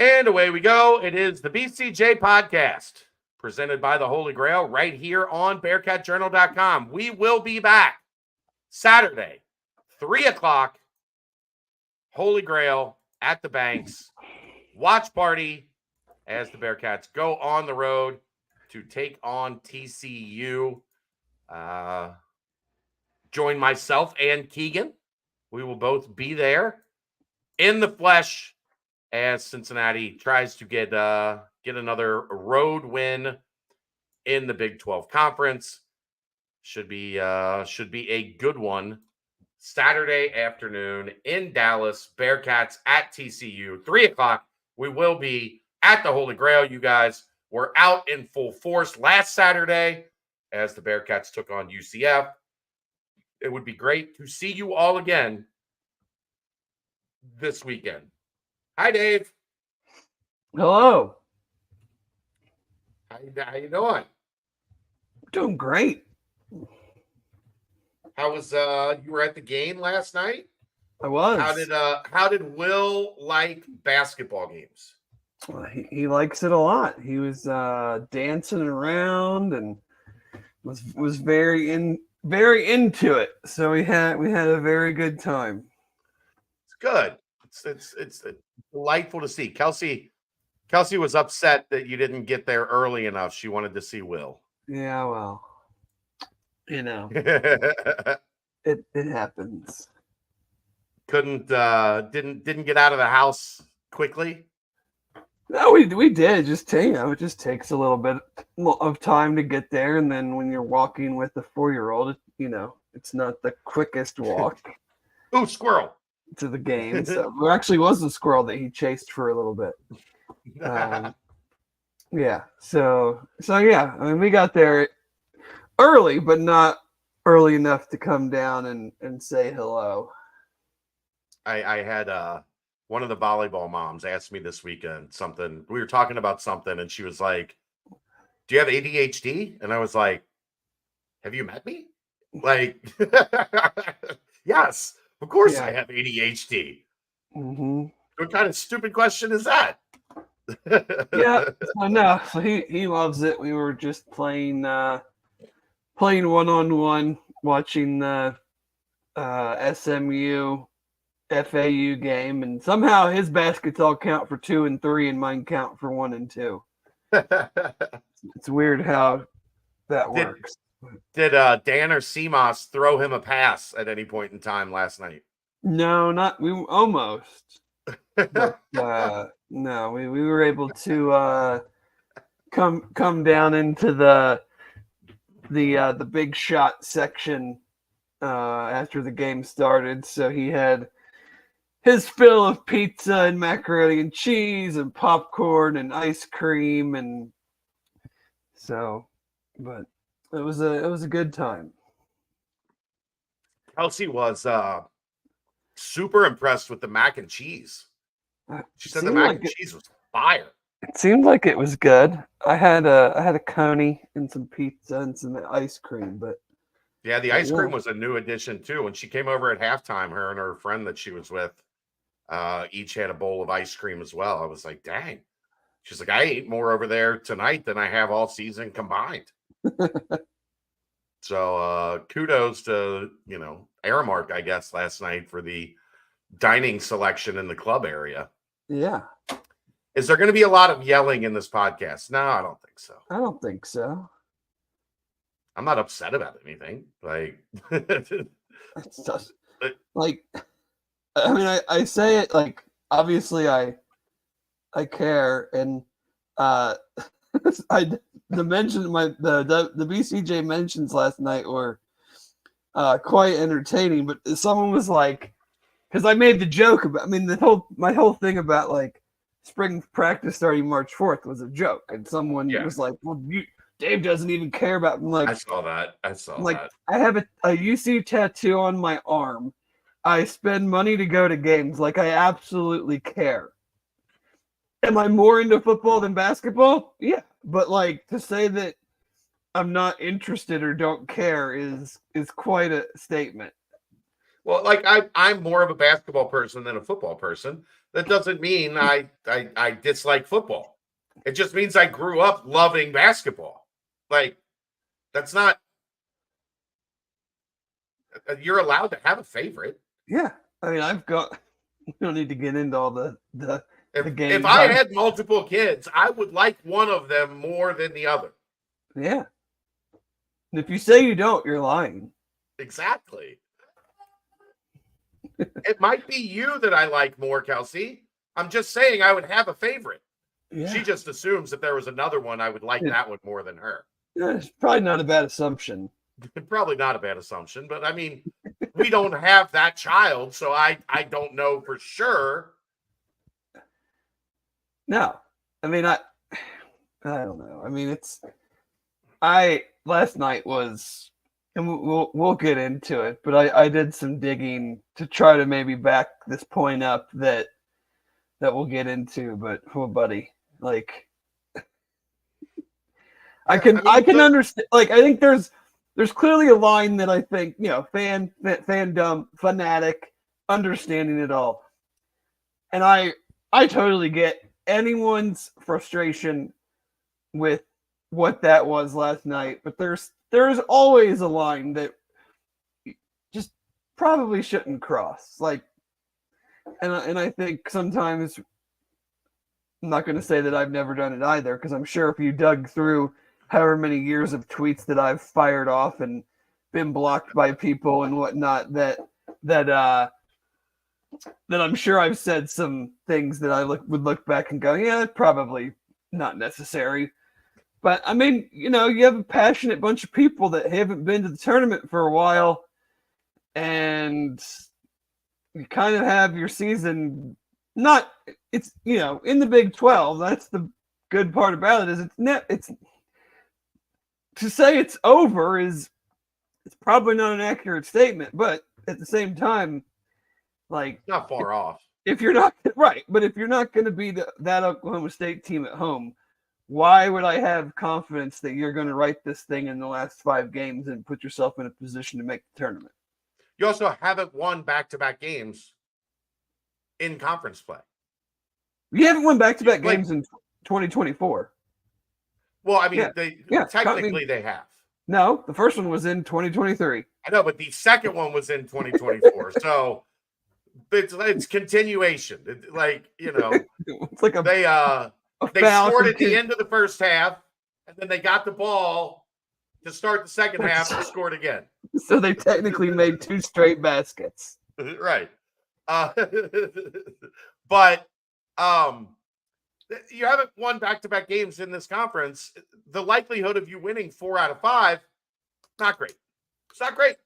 And away we go. It is the BCJ Podcast, presented by the Holy Grail, right here on BearcatJournal.com. We will be back Saturday, 3 o'clock, Holy Grail at the Banks. Watch party as the Bearcats go on the road to take on TCU. Join myself and Keegan. We will both be there in the flesh as Cincinnati tries to get another road win in the Big 12 Conference. Should be a good one. Saturday afternoon in Dallas, Bearcats at TCU, 3 o'clock. We will be at the Holy Grail. You guys were out in full force last Saturday as the Bearcats took on UCF. It would be great to see you all again this weekend. Hi, Dave. Hello. How you doing? Doing great. How was you were at the game last night? I was. How did Will like basketball games? Well, he likes it a lot. He was dancing around and was very into it. So we had a very good time. It's good. It's delightful to see. Kelsey was upset that you didn't get there early enough. She wanted to see Will. Yeah, well, it happens. Didn't get out of the house quickly. No, we did. It just takes a little bit of time to get there, and then when you're walking with a 4-year-old, it's not the quickest walk. Ooh, squirrel. To the game. So there actually was a squirrel that he chased for a little bit. Yeah. So yeah, I mean, we got there early, but not early enough to come down and say hello. I had one of the volleyball moms asked me this weekend something. We were talking about something, and she was like, "Do you have ADHD?" And I was like, "Have you met me?" Like, yes. Of course, yeah. I have ADHD. Mm-hmm. What kind of stupid question is that? Yeah, no, he loves it. We were just playing one-on-one, watching the SMU FAU game, and somehow his baskets all count for 2 and 3, and mine count for 1 and 2. It's weird how that works. Did Dan or Seamoss throw him a pass at any point in time last night? No, not we almost. But, no, we were able to come down into the big shot section after the game started. So he had his fill of pizza and macaroni and cheese and popcorn and ice cream, and so, but it was a good time. Kelsey was super impressed with the mac and cheese. She said the mac and cheese was fire. It seemed like it was good. I had a coney and some pizza and some ice cream, but yeah, the ice cream was a new addition too. When she came over at halftime, her and her friend that she was with each had a bowl of ice cream as well. I was like, dang. She's like, I ate more over there tonight than I have all season combined. So kudos to, Aramark, I guess, last night for the dining selection in the club area. Yeah. Is there going to be a lot of yelling in this podcast? No, I don't think so. I don't think so. I'm not upset about anything. Like, it's just, like, I mean, I say it like, obviously I care, and the BCJ mentions last night were quite entertaining, but someone was like, because I made the joke about, I mean, my whole thing about like spring practice starting March 4th was a joke, and someone was like, well, Dave doesn't even care about, I'm like, I saw that. I have a UC tattoo on my arm. I spend money to go to games. Like, I absolutely care. Am I more into football than basketball? Yeah. But like, to say that I'm not interested or don't care is quite a statement. Well, like I'm more of a basketball person than a football person. That doesn't mean I dislike football. It just means I grew up loving basketball. Like that's not you're allowed to have a favorite. Yeah, I mean, I've got. We don't need to get into all the If games. I had multiple kids, I would like one of them more than the other. Yeah. And if you say you don't, you're lying. Exactly. It might be you that I like more, Kelsey. I'm just saying I would have a favorite. Yeah. She just assumes if there was another one, I would like that one more than her. Yeah, it's probably not a bad assumption. Probably not a bad assumption, but I mean, we don't have that child, so I don't know for sure. No, I mean, I don't know. I mean, last night was, and we'll get into it, but I did some digging to try to maybe back this point up that we'll get into. But oh, buddy, like, I can understand. Like, I think there's clearly a line that I think, fandom, fanatic, understanding it all, and I totally get anyone's frustration with what that was last night, but there's always a line that you just probably shouldn't cross. Like, and I think sometimes, I'm not going to say that I've never done it either, because I'm sure if you dug through however many years of tweets that I've fired off and been blocked by people and whatnot, that I'm sure I've said some things that I would look back and go, yeah, probably not necessary. But I mean, you have a passionate bunch of people that haven't been to the tournament for a while, and you kind of have your season it's in the Big 12. That's the good part about it, is it's to say it's over it's probably not an accurate statement, but at the same time, like, not far off. If you're not right, but if you're not going to be that Oklahoma State team at home, why would I have confidence that you're going to write this thing in the last 5 games and put yourself in a position to make the tournament? You also haven't won back-to-back games in conference play. You haven't won back-to-back games in 2024. Well, I mean, technically they have. No, the first one was in 2023. I know, but the second one was in 2024. So it's continuation. It's like, it's like they scored at the end of the first half, and then they got the ball to start the second half and scored again. So they technically made 2 straight baskets. Right. But you haven't won back-to-back games in this conference. The likelihood of you winning 4 out of 5, not great. It's not great.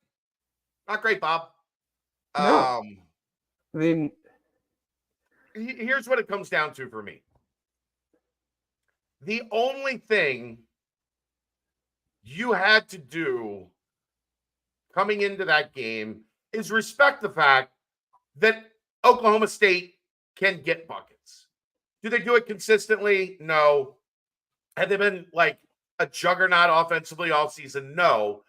Not great, Bob. No. I mean, here's what it comes down to for me. The only thing you had to do coming into that game is respect the fact that Oklahoma State can get buckets. Do they do it consistently? No. Have they been like a juggernaut offensively all season? No.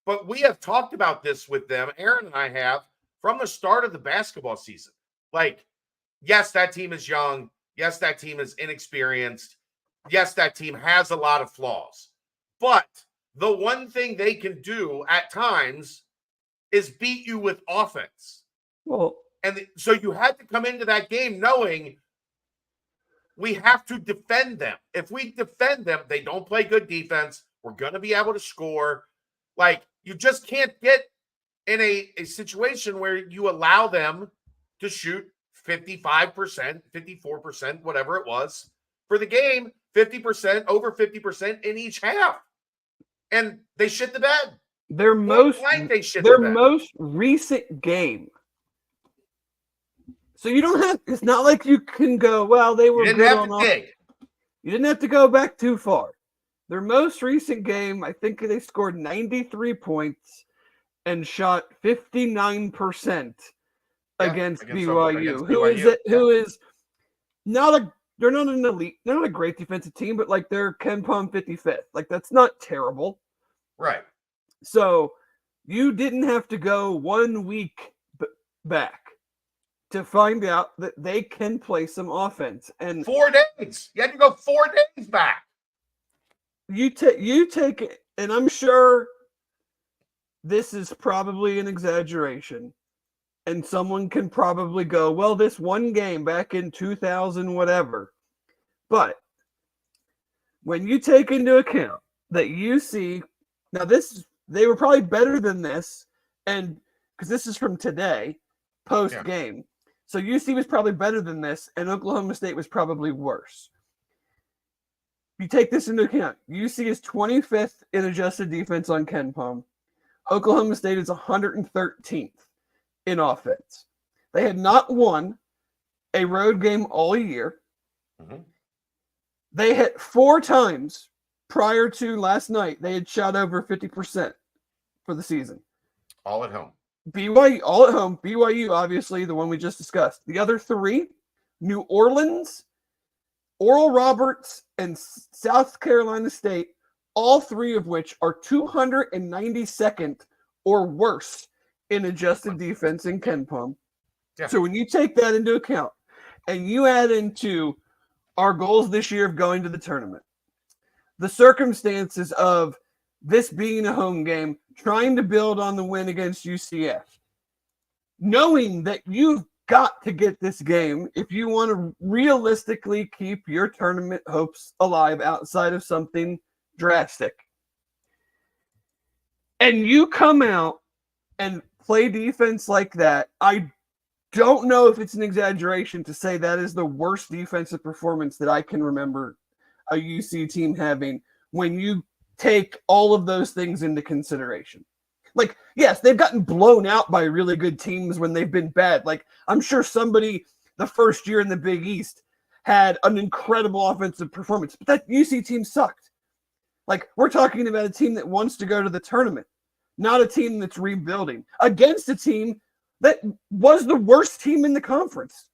But we have talked about this with them, Aaron and I have, from the start of the basketball season. Like, yes, that team is young. Yes, that team is inexperienced. Yes, that team has a lot of flaws. But the one thing they can do at times is beat you with offense. Well, and so you had to come into that game knowing we have to defend them. If we defend them, they don't play good defense. We're going to be able to score. Like, you just can't get in a situation where you allow them to shoot 55%, 54%, whatever it was for the game, 50%, over 50% in each half. And they shit the bed. Their most recent game. So you don't have, it's not like you can go, well, they were good on offense. You didn't have to go back too far. Their most recent game, I think they scored 93 points and shot 59% against BYU, who is not they're not an elite, they're not a great defensive team, but like they're Ken Palm 55th. Like, that's not terrible. Right. So you didn't have to go 1 week back to find out that they can play some offense. And 4 days. You had to go 4 days back. You take it, and I'm sure this is probably an exaggeration. And someone can probably go, well, this one game back in 2000, whatever. But when you take into account that UC, now they were probably better than this, and because this is from today, post game. So UC was probably better than this, and Oklahoma State was probably worse. You take this into account. UC is 25th in adjusted defense on KenPom. Oklahoma State is 113th in offense. They had not won a road game all year. Mm-hmm. They hit 4 times prior to last night. They had shot over 50% for the season. All at home. BYU, all at home. BYU, obviously, the one we just discussed. The other 3, New Orleans, Oral Roberts, and South Carolina State, all 3 of which are 292nd or worse in adjusted defense in KenPom. Yeah. So when you take that into account and you add into our goals this year of going to the tournament, the circumstances of this being a home game, trying to build on the win against UCF, knowing that you've got to get this game if you want to realistically keep your tournament hopes alive outside of something drastic. And you come out and play defense like that, I don't know if it's an exaggeration to say that is the worst defensive performance that I can remember a UC team having when you take all of those things into consideration. Like, yes, they've gotten blown out by really good teams when they've been bad. Like, I'm sure somebody the first year in the Big East had an incredible offensive performance, but that UC team sucked. Like, we're talking about a team that wants to go to the tournament, not a team that's rebuilding against a team that was the worst team in the conference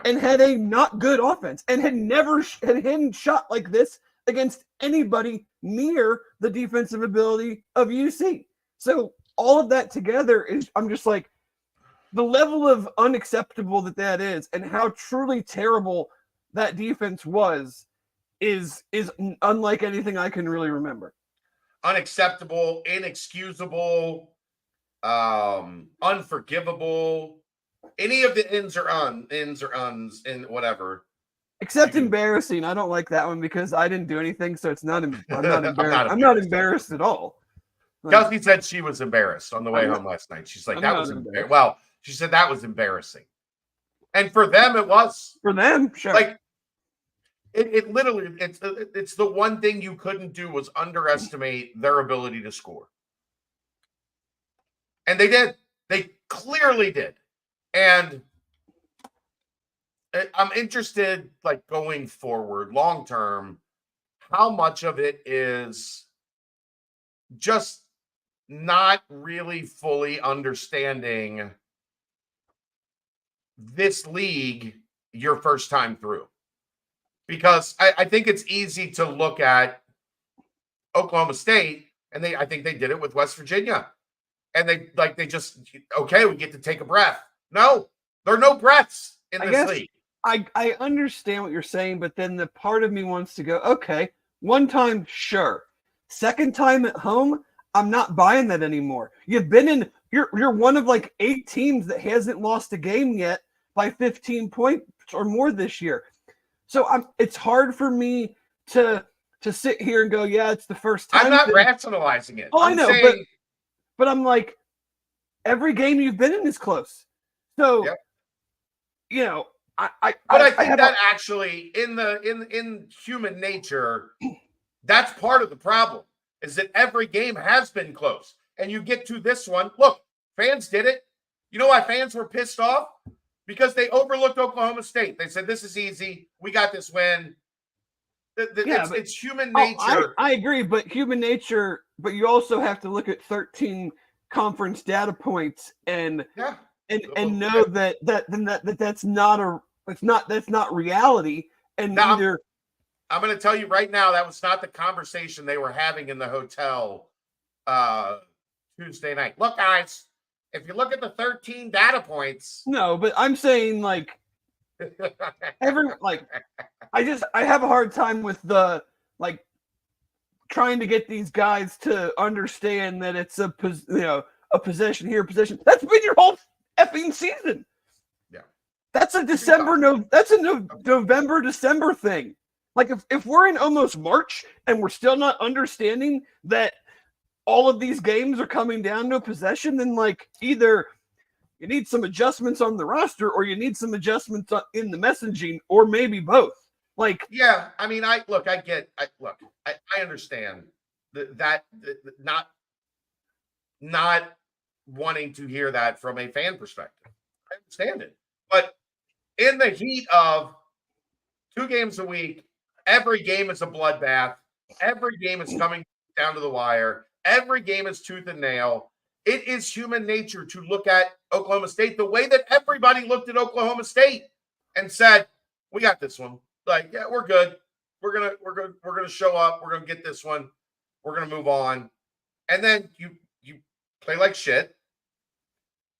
and had a not good offense and hadn't shot like this against anybody near the defensive ability of UC. So all of that together is, I'm just like, the level of unacceptable that is and how truly terrible that defense was is unlike anything I can really remember. Unacceptable, inexcusable, unforgivable. Any of the ins or uns, and whatever. Except embarrassing. I don't like that one because I didn't do anything, so it's not. I'm not embarrassed. I'm not embarrassed at all. Kelsey said she was embarrassed on the way home last night. She's like, that was embarrassing. Well, she said that was embarrassing. And for them, it was. For them, sure. Like, it literally, it's the one thing you couldn't do was underestimate their ability to score. And they did. They clearly did. And I'm interested, like, going forward, long term, how much of it is just not really fully understanding this league your first time through. Because I think it's easy to look at Oklahoma State, and I think they did it with West Virginia. And they just, okay, we get to take a breath. No, there are no breaths in this league. I understand what you're saying, but then the part of me wants to go, okay, one time, sure. Second time at home, I'm not buying that anymore. You've been in, you're one of like 8 teams that hasn't lost a game yet by 15 points or more this year. So it's hard for me to sit here and go, yeah, it's the first time. I'm not rationalizing it. Oh, I know, but I'm like, every game you've been in is close. So, you know, I think that actually in human nature, that's part of the problem, is that every game has been close. And you get to this one. Look, fans did it. You know why fans were pissed off? Because they overlooked Oklahoma State. They said, this is easy. We got this win. It's human nature. I agree, but human nature, but you also have to look at 13 conference data points and know that's not reality. And now, I'm going to tell you right now, that was not the conversation they were having in the hotel Tuesday night. Look, guys, if you look at the 13 data points. No, but I'm saying like I have a hard time with the like trying to get these guys to understand that it's a possession here, possession. That's been your whole effing season. Yeah. That's a November, December thing. Like if we're in almost March and we're still not understanding that all of these games are coming down to a possession, then like either you need some adjustments on the roster or you need some adjustments in the messaging, or maybe both. Like, yeah, I mean, I understand that not wanting to hear that from a fan perspective. I understand it. But in the heat of 2 games a week, every game is a bloodbath. Every game is coming down to the wire. Every game is tooth and nail. It is human nature to look at Oklahoma State the way that everybody looked at Oklahoma State and said, "We got this one. Like, yeah, we're good. We're gonna show up. We're gonna get this one. We're gonna move on." And then you play like shit.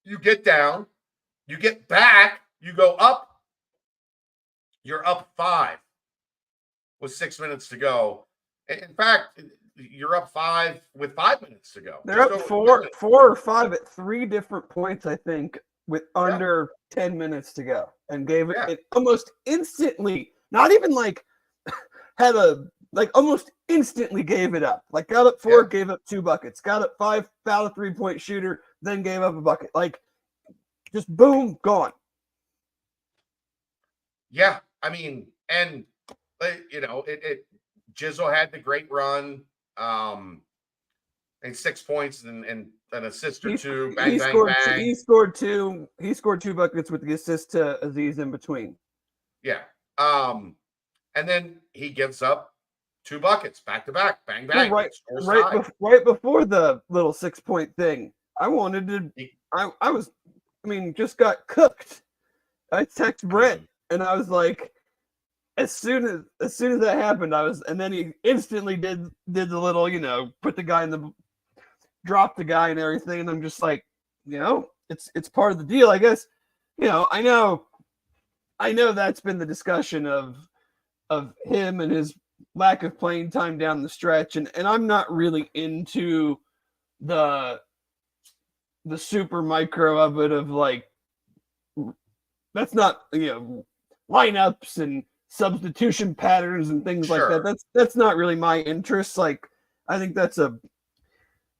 You get down. You get back. You go up. You're up 5 with 6 minutes to go. In fact, you're up 5 with 5 minutes to go. They're up 4 or 5 at 3 different points, I think, with under 10 minutes to go, and gave it almost instantly. Not even like almost instantly gave it up. Like got up 4, gave up 2 buckets. Got up 5, fouled a 3-point shooter, then gave up a bucket. Like just boom, gone. Yeah, I mean, and it Jizzle had the great run, and 6 points and an assist or 2. Bang, bang. He scored 2. He scored 2 buckets with the assist to Aziz in between. Yeah. And then he gives up 2 buckets back to back. Bang, bang. Right before the little 6-point thing, I wanted to. Just got cooked. I text Brent and I was like, as soon as that happened, and then he instantly did the little, put the guy drop the guy and everything, and I'm just like, it's part of the deal, I guess. I know that's been the discussion of him and his lack of playing time down the stretch, and I'm not really into the super micro of it, of like, that's not lineups and substitution patterns and things like that. That's not really my interest. Like, I think that's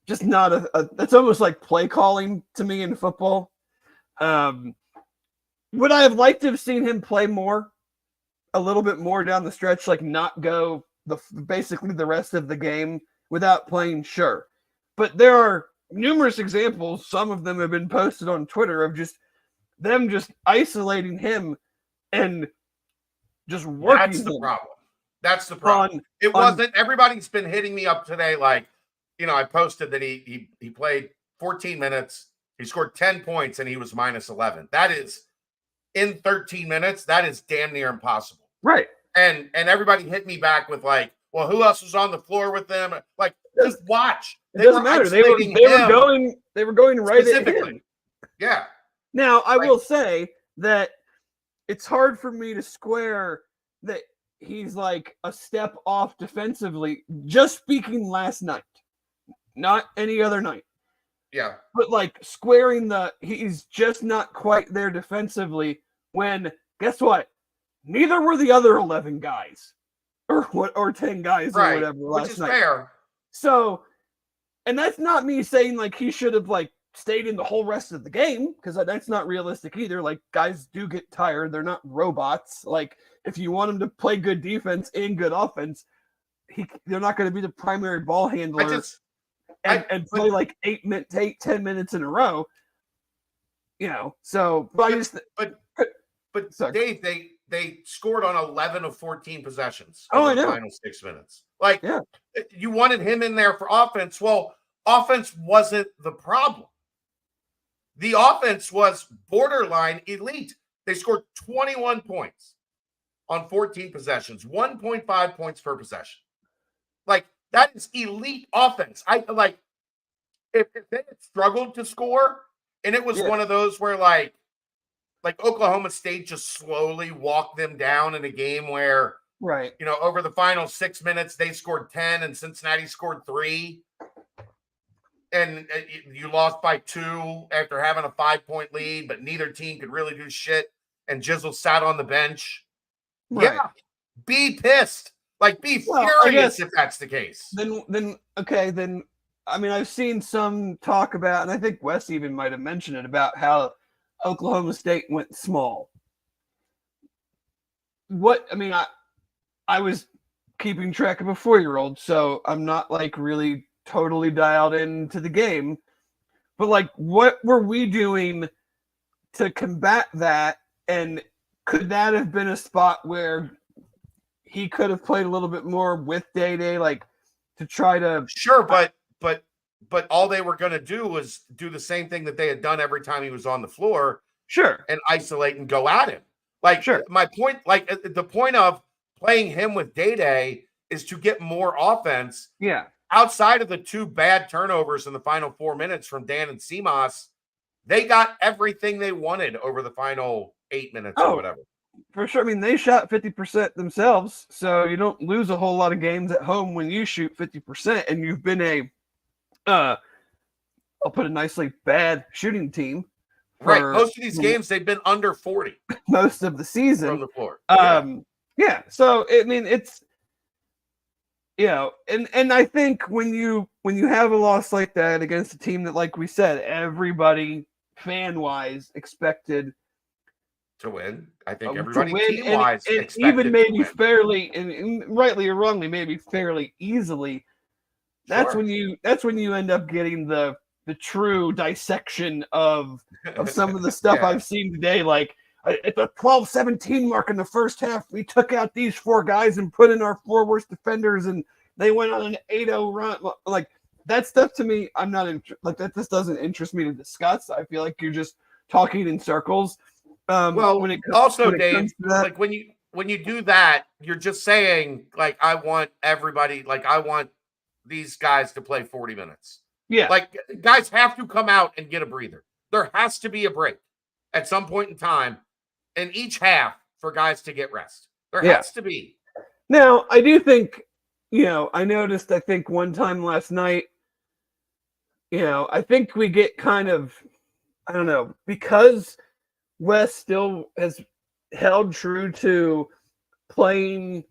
that's almost like play calling to me in football. Would I have liked to have seen him play a little bit more down the stretch, like not go basically the rest of the game without playing? Sure. But there are numerous examples, some of them have been posted on Twitter, of them isolating him and just working. That's the problem. That's the problem. It wasn't. Everybody's been hitting me up today. Like, I posted that he played 14 minutes. He scored 10 points and he was minus 11. That is, in 13 minutes, that is damn near impossible. Right. And everybody hit me back with like, well, who else was on the floor with them? Like, just watch. It doesn't matter. They were going right at him. Yeah. Now, I will say that it's hard for me to square that he's like a step off defensively, just speaking last night, not any other night. Yeah. But like squaring he's just not quite there defensively, when guess what? Neither were the other 11 guys or 10 guys or whatever last night. Which is fair. So, and that's not me saying like he should have like stayed in the whole rest of the game, because that's not realistic either. Like, guys do get tired. They're not robots. Like, if you want them to play good defense and good offense, they're not going to be the primary ball handler and play like 10 minutes in a row. So but Dave, they scored on 11 of 14 possessions. I know. The final 6 minutes. Like, you wanted him in there for offense. Well, offense wasn't the problem. The offense was borderline elite. They scored 21 points on 14 possessions, 1.5 points per possession. Like, that is elite offense. If they had struggled to score, And it was one of those where like Oklahoma State just slowly walked them down in a game where, right, over the final 6 minutes, they scored 10 and Cincinnati scored 3. And you lost by 2 after having a 5-point lead, but neither team could really do shit. And Jizzle sat on the bench. right. Yeah, be pissed. Like, be furious if that's the case. Then I mean, I've seen some talk about, and I think Wes even might have mentioned it, about how Oklahoma State went small. I was keeping track of a 4-year-old, so I'm not like really totally dialed into the game. But like, what were we doing to combat that? And could that have been a spot where he could have played a little bit more with Day, like to try to? Sure, but all they were going to do was do the same thing that they had done every time he was on the floor. Sure. And isolate and go at him. Like, sure. My point, like the point of playing him with Day is to get more offense. Yeah. Outside of the 2 bad turnovers in the final 4 minutes from Dan and Seamas, they got everything they wanted over the final 8 minutes or whatever. For sure. I mean, they shot 50% themselves, so you don't lose a whole lot of games at home when you shoot 50%, and you've been I'll put it nicely, bad shooting team. Right. Most of these games, they've been under 40. Most of the season. From the floor. Yeah. So, I mean, it's, and I think when you have a loss like that against a team that, like we said, everybody fan-wise expected to win. I think everybody team-wise and even maybe fairly, and rightly or wrongly, maybe fairly easily. That's when you end up getting the true dissection of some of the stuff I've seen today. Like at the 12-17 mark in the first half, we took out these 4 guys and put in our 4 worst defenders, and they went on an 8-0 run. Like that stuff to me, I'm not like that. This doesn't interest me to discuss. I feel like you're just talking in circles. When it Dave, like when you do that, you're just saying like I want everybody, like I want these guys to play 40 minutes. Yeah. Like guys have to come out and get a breather. There has to be a break at some point in time in each half for guys to get rest. There has to be. Now, I do think, I noticed, I think one time last night, I think we get kind of, I don't know, because Wes still has held true to playing,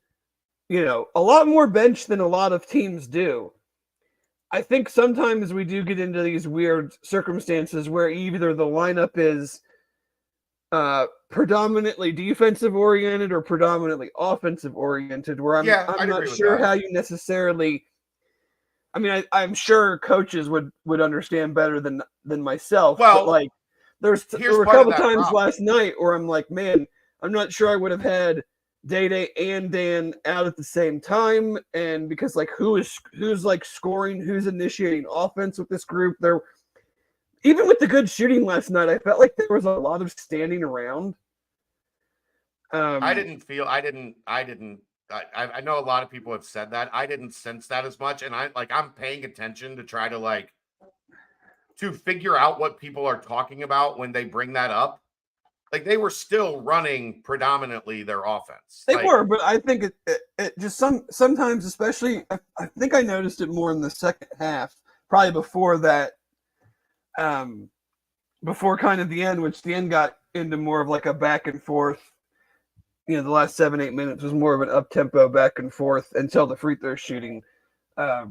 a lot more bench than a lot of teams do. I think sometimes we do get into these weird circumstances where either the lineup is predominantly defensive oriented or predominantly offensive oriented, where I'm not sure how you necessarily. I mean, I'm sure coaches would understand better than myself. Well, but like there were a couple times last night where I'm like, man, I'm not sure I would have had Day and Dan out at the same time, and because like who's like scoring, who's initiating offense with this group. There, even with the good shooting last night, I felt like there was a lot of standing around. I know a lot of people have said that. I didn't sense that as much, and I'm paying attention to try to to figure out what people are talking about when they bring that up. Like they were still running predominantly their offense. They were, but I think it just sometimes, especially, I think I noticed it more in the second half, probably before that, before kind of the end, which the end got into more of like a back and forth. The last 7-8 minutes was more of an up tempo back and forth until the free throw shooting at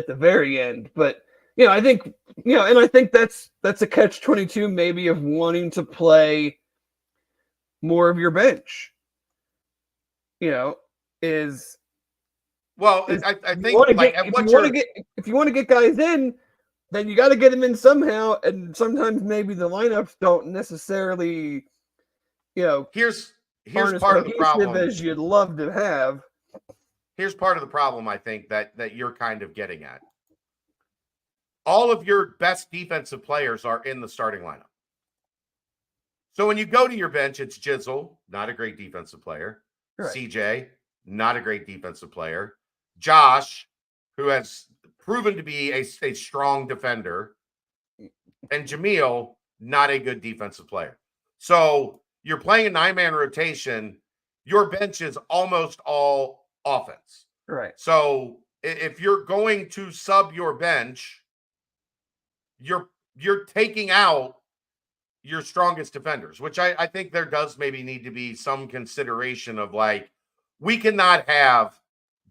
the very end. But I think, and I think that's a catch-22 maybe of wanting to play more of your bench. I think if you want to get guys in, then you got to get them in somehow. And sometimes maybe the lineups don't necessarily, here's part of the problem as you'd love to have. Here's part of the problem, I think, that you're kind of getting at. All of your best defensive players are in the starting lineup. So when you go to your bench, it's Jizzle, not a great defensive player. Right. CJ, not a great defensive player. Josh, who has proven to be a strong defender. and Jamil, not a good defensive player. So you're playing a 9-man rotation. Your bench is almost all offense. Right. So if you're going to sub your bench, you're taking out your strongest defenders, which I think there does maybe need to be some consideration of like, we cannot have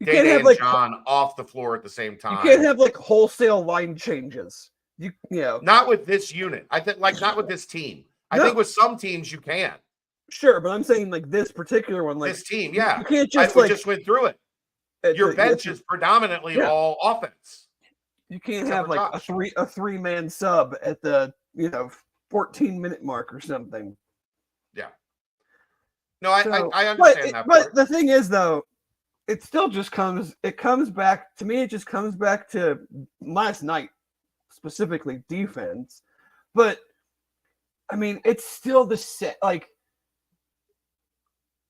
Day and like, John off the floor at the same time. You can't have like wholesale line changes. You know, not with this unit. I think like not with this team. I think with some teams you can. Sure, but I'm saying like this particular one, like this team, yeah. You can't just we just went through it. Your bench is predominantly all offense. You can't have like a three-man sub at the 14-minute mark or something. Yeah. No, I understand that. But the thing is, though, it still just comes back to me. It just comes back to last night, specifically defense. But I mean, it's still the set. Like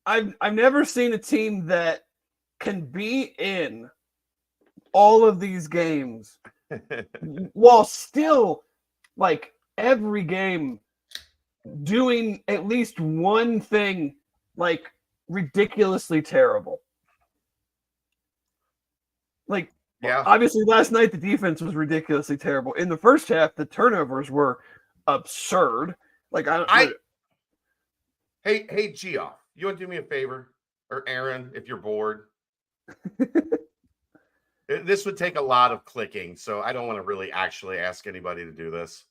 I've never seen a team that can be in all of these games while still like every game doing at least one thing like ridiculously terrible. Like, obviously last night the defense was ridiculously terrible. In the first half, the turnovers were absurd. Like Hey, Geoff, you want to do me a favor? Or Aaron, if you're bored. This would take a lot of clicking, so I don't want to really actually ask anybody to do this.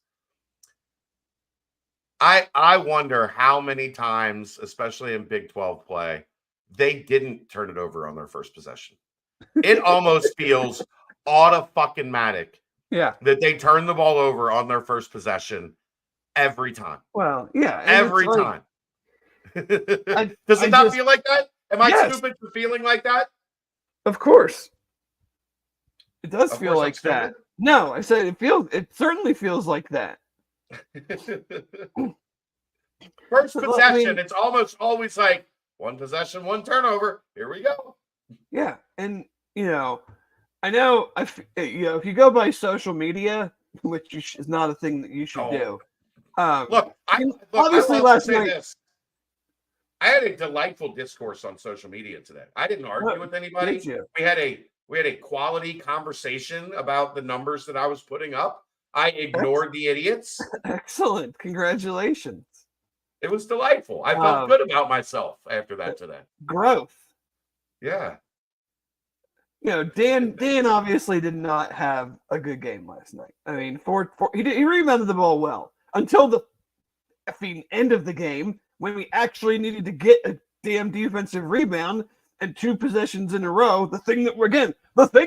I wonder how many times, especially in Big 12 play, they didn't turn it over on their first possession. It almost feels auto-fucking-matic that they turn the ball over on their first possession every time. Well, yeah. Every time. Does it not feel like that? Am I stupid for feeling like that? Of course. It does feel like that. No, I said it certainly feels like that. First possession, it's almost always like one possession, one turnover. Here we go. Yeah, and I know if you go by social media, which is not a thing that you should do. Look, obviously last night. I had a delightful discourse on social media today. I didn't argue with anybody. We had a quality conversation about the numbers that I was putting up. I ignored the idiots. Excellent. Congratulations. It was delightful. I felt good about myself after that today. Growth. Yeah. Dan obviously did not have a good game last night. I mean, he rebounded the ball well until the end of the game when we actually needed to get a damn defensive rebound and 2 possessions in a row. The thing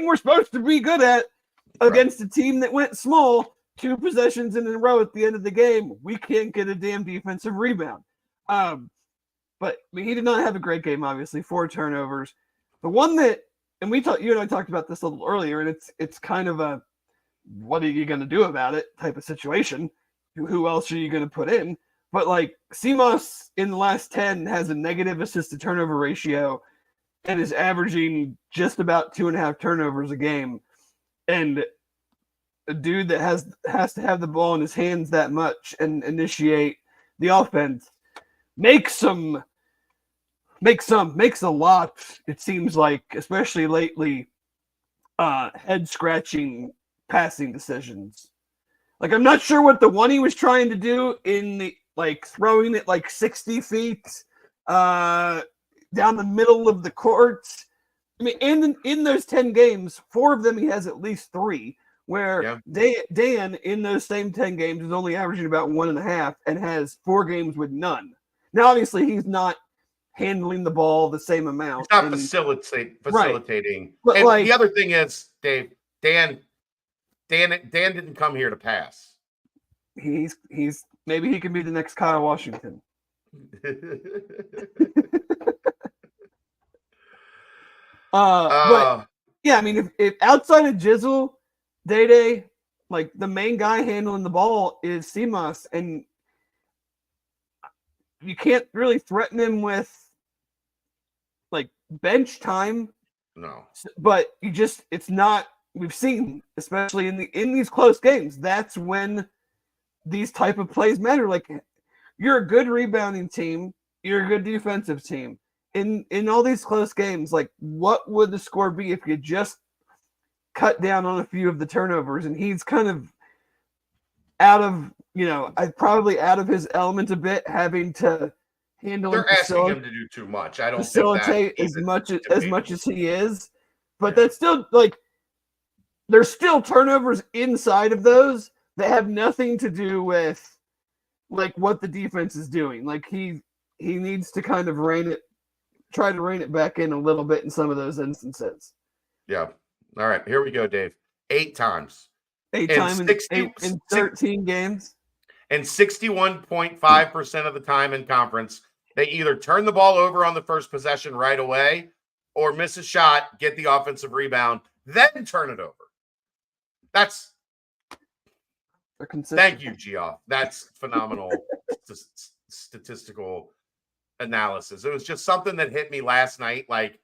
we're supposed to be good at against a team that went small. 2 possessions in a row at the end of the game. We can't get a damn defensive rebound. But I mean, he did not have a great game. Obviously, 4 turnovers. The one that, and you and I talked about this a little earlier, and it's kind of a what are you going to do about it type of situation. Who else are you going to put in? But like Simas in the last 10 has a negative assist to turnover ratio and is averaging just about 2.5 turnovers a game. And a dude that has to have the ball in his hands that much and initiate the offense makes a lot, it seems like, especially lately, head scratching passing decisions. Like, I'm not sure what the one he was trying to do in the throwing it 60 feet down the middle of the court. I mean, in those 10 games, 4 of them he has at least 3. Where Dan in those same 10 games is only averaging about 1.5 and has 4 games with none. Now, obviously, he's not handling the ball the same amount. He's not facilitating. Right. But and the other thing is, Dave, Dan didn't come here to pass. He's maybe he can be the next Kyle Washington. But yeah, I mean, if outside of Jizzle, Day, like the main guy handling the ball is Simas, and you can't really threaten him with bench time. No, but it's not. We've seen, especially in these close games, that's when these type of plays matter. Like, you're a good rebounding team. You're a good defensive team. In all these close games, like, what would the score be if you just cut down on a few of the turnovers? And he's kind of out of, probably out of his element a bit, having to handle They're asking him to do too much. I don't facilitate think that as much as he is. But that's still, like, there's still turnovers inside of those that have nothing to do with, like, what the defense is doing. Like, he needs to kind of try to rein it back in a little bit in some of those instances. Yeah. All right, here we go, Dave. 8 times. 8 times in 13 games. And 61.5% of the time in conference, they either turn the ball over on the first possession right away or miss a shot, get the offensive rebound, then turn it over. Thank you, Geoff. That's phenomenal statistical analysis. It was just something that hit me last night, like,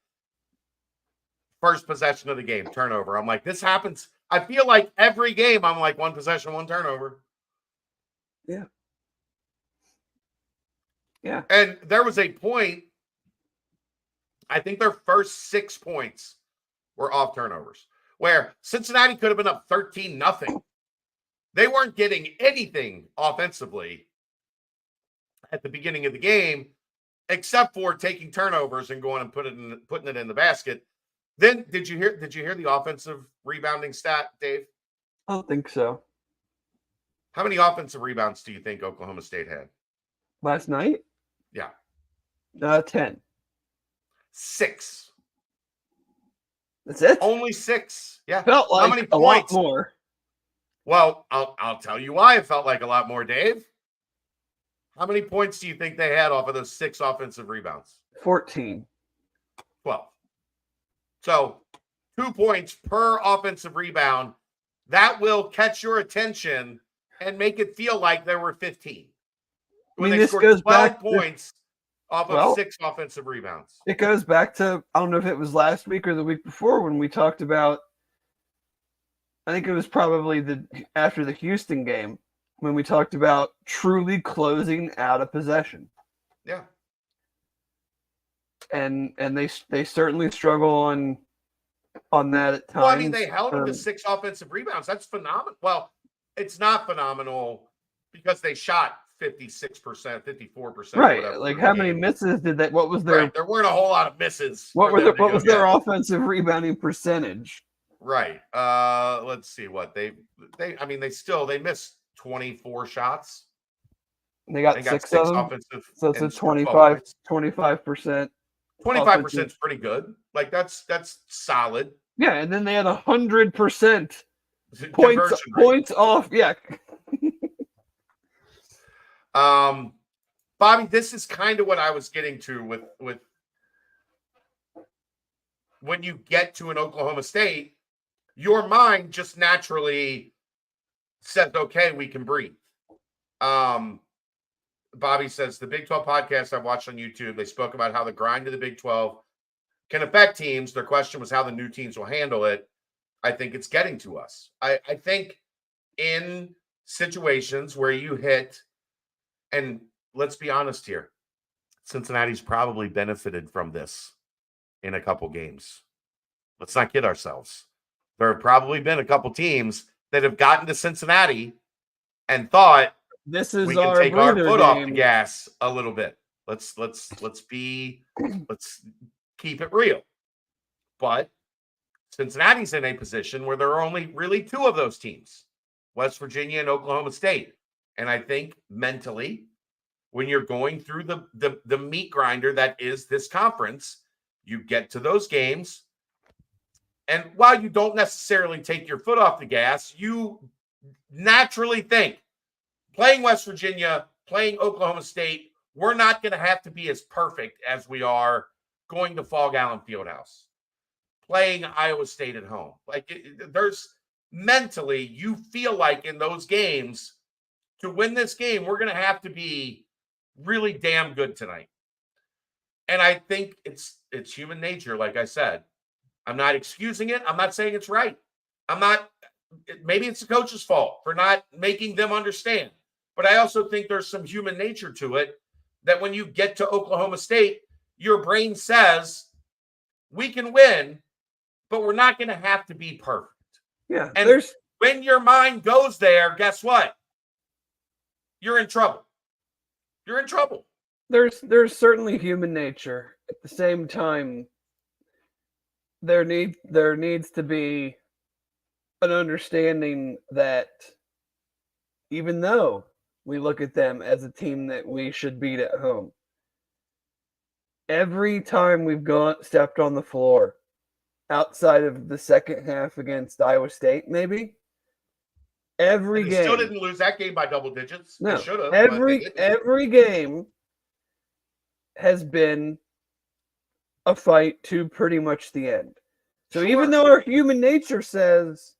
first possession of the game, turnover. I'm like, this happens. I feel like every game I'm like, 1 possession, 1 turnover. Yeah. Yeah. And there was a point, I think their first 6 points were off turnovers, where Cincinnati could have been up 13-0. They weren't getting anything offensively at the beginning of the game, except for taking turnovers and going and putting it in the basket. Then did you hear the offensive rebounding stat, Dave? I don't think so. How many offensive rebounds do you think Oklahoma State had last night? Yeah. 10. 6. That's it? Only 6. Yeah. Felt like how many a points? lot more. Well, I'll tell you why it felt like a lot more, Dave. How many points do you think they had off of those 6 offensive rebounds? 14. 12. So 2 points per offensive rebound. That will catch your attention and make it feel like there were 15. When they scored 12 points off of 6 offensive rebounds. It goes back to, I don't know if it was last week or the week before, when we talked about, I think it was probably after the Houston game, when we talked about truly closing out a possession. Yeah. And they certainly struggle on that at times. Well, I mean, they held them to 6 offensive rebounds. That's phenomenal. Well, it's not phenomenal because they shot 56%, 54%. Right. Like, how many misses did they? What was their? Right. There weren't a whole lot of misses. What was their offensive rebounding percentage? Right. Let's see what they missed 24 shots. They got 6 of them. Offensive, so it's a 25%. 25% is pretty good. Like, that's solid. Yeah, and then they had 100% points off. Yeah. Bobby, this is kind of what I was getting to with when you get to an Oklahoma State, your mind just naturally says, okay, we can breathe. Bobby says, the Big 12 podcast I've watched on YouTube, they spoke about how the grind of the Big 12 can affect teams. Their question was how the new teams will handle it. I think it's getting to us. I think in situations where you hit, and let's be honest here, Cincinnati's probably benefited from this in a couple games. Let's not kid ourselves. There have probably been a couple teams that have gotten to Cincinnati and thought, this is we can take our foot off the gas a little bit. Let's keep it real. But Cincinnati's in a position where there are only really 2 of those teams, West Virginia and Oklahoma State. And I think mentally, when you're going through the meat grinder that is this conference, you get to those games. And while you don't necessarily take your foot off the gas, you naturally think, playing West Virginia, playing Oklahoma State, we're not going to have to be as perfect as we are going to Fall Allen Fieldhouse, playing Iowa State at home. Like, there's mentally, you feel like in those games, to win this game, we're going to have to be really damn good tonight. And I think it's human nature, like I said. I'm not excusing it. I'm not saying it's right. Maybe it's the coach's fault for not making them understand. But I also think there's some human nature to it that when you get to Oklahoma State, your brain says, we can win, but we're not going to have to be perfect. Yeah. And when your mind goes there, guess what? You're in trouble. You're in trouble. There's certainly human nature. At the same time, there needs to be an understanding that even though we look at them as a team that we should beat at home, every time we've stepped on the floor, outside of the second half against Iowa State, maybe every game still didn't lose that game by double digits. No, they should have. Every game has been a fight to pretty much the end. So even though our human nature says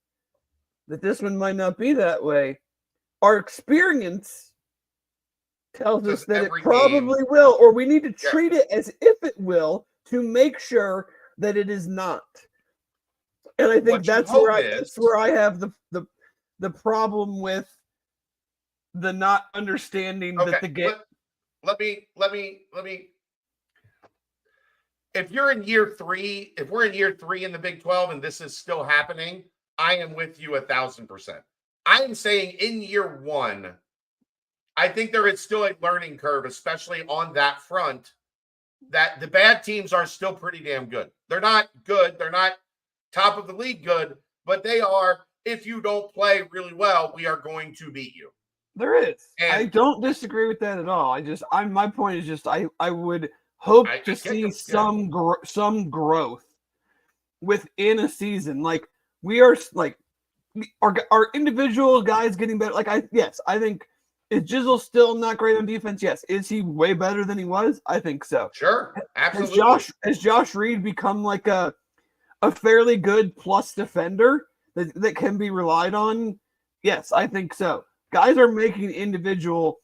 that this one might not be that way, our experience tells us that it probably will, or we need to treat it as if it will to make sure that it is not. And I think that's where I have the problem with the not understanding that the game. Let me. If you're in year 3, if we're in year 3 in the Big 12 and this is still happening, I am with you 1,000%. I am saying in year 1, I think there is still a learning curve, especially on that front, that the bad teams are still pretty damn good. They're not good. They're not top of the league good, but they are, if you don't play really well, we are going to beat you. There is. And I don't disagree with that at all. My point is just, I would hope to see some growth within a season. Like we are, like our individual guys getting better. Like I think, is Jizzle still not great on defense? Yes. Is he way better than he was? I think so. Sure, absolutely. Has Josh Reed become like a fairly good plus defender that can be relied on? Yes, I think so. Guys are making individual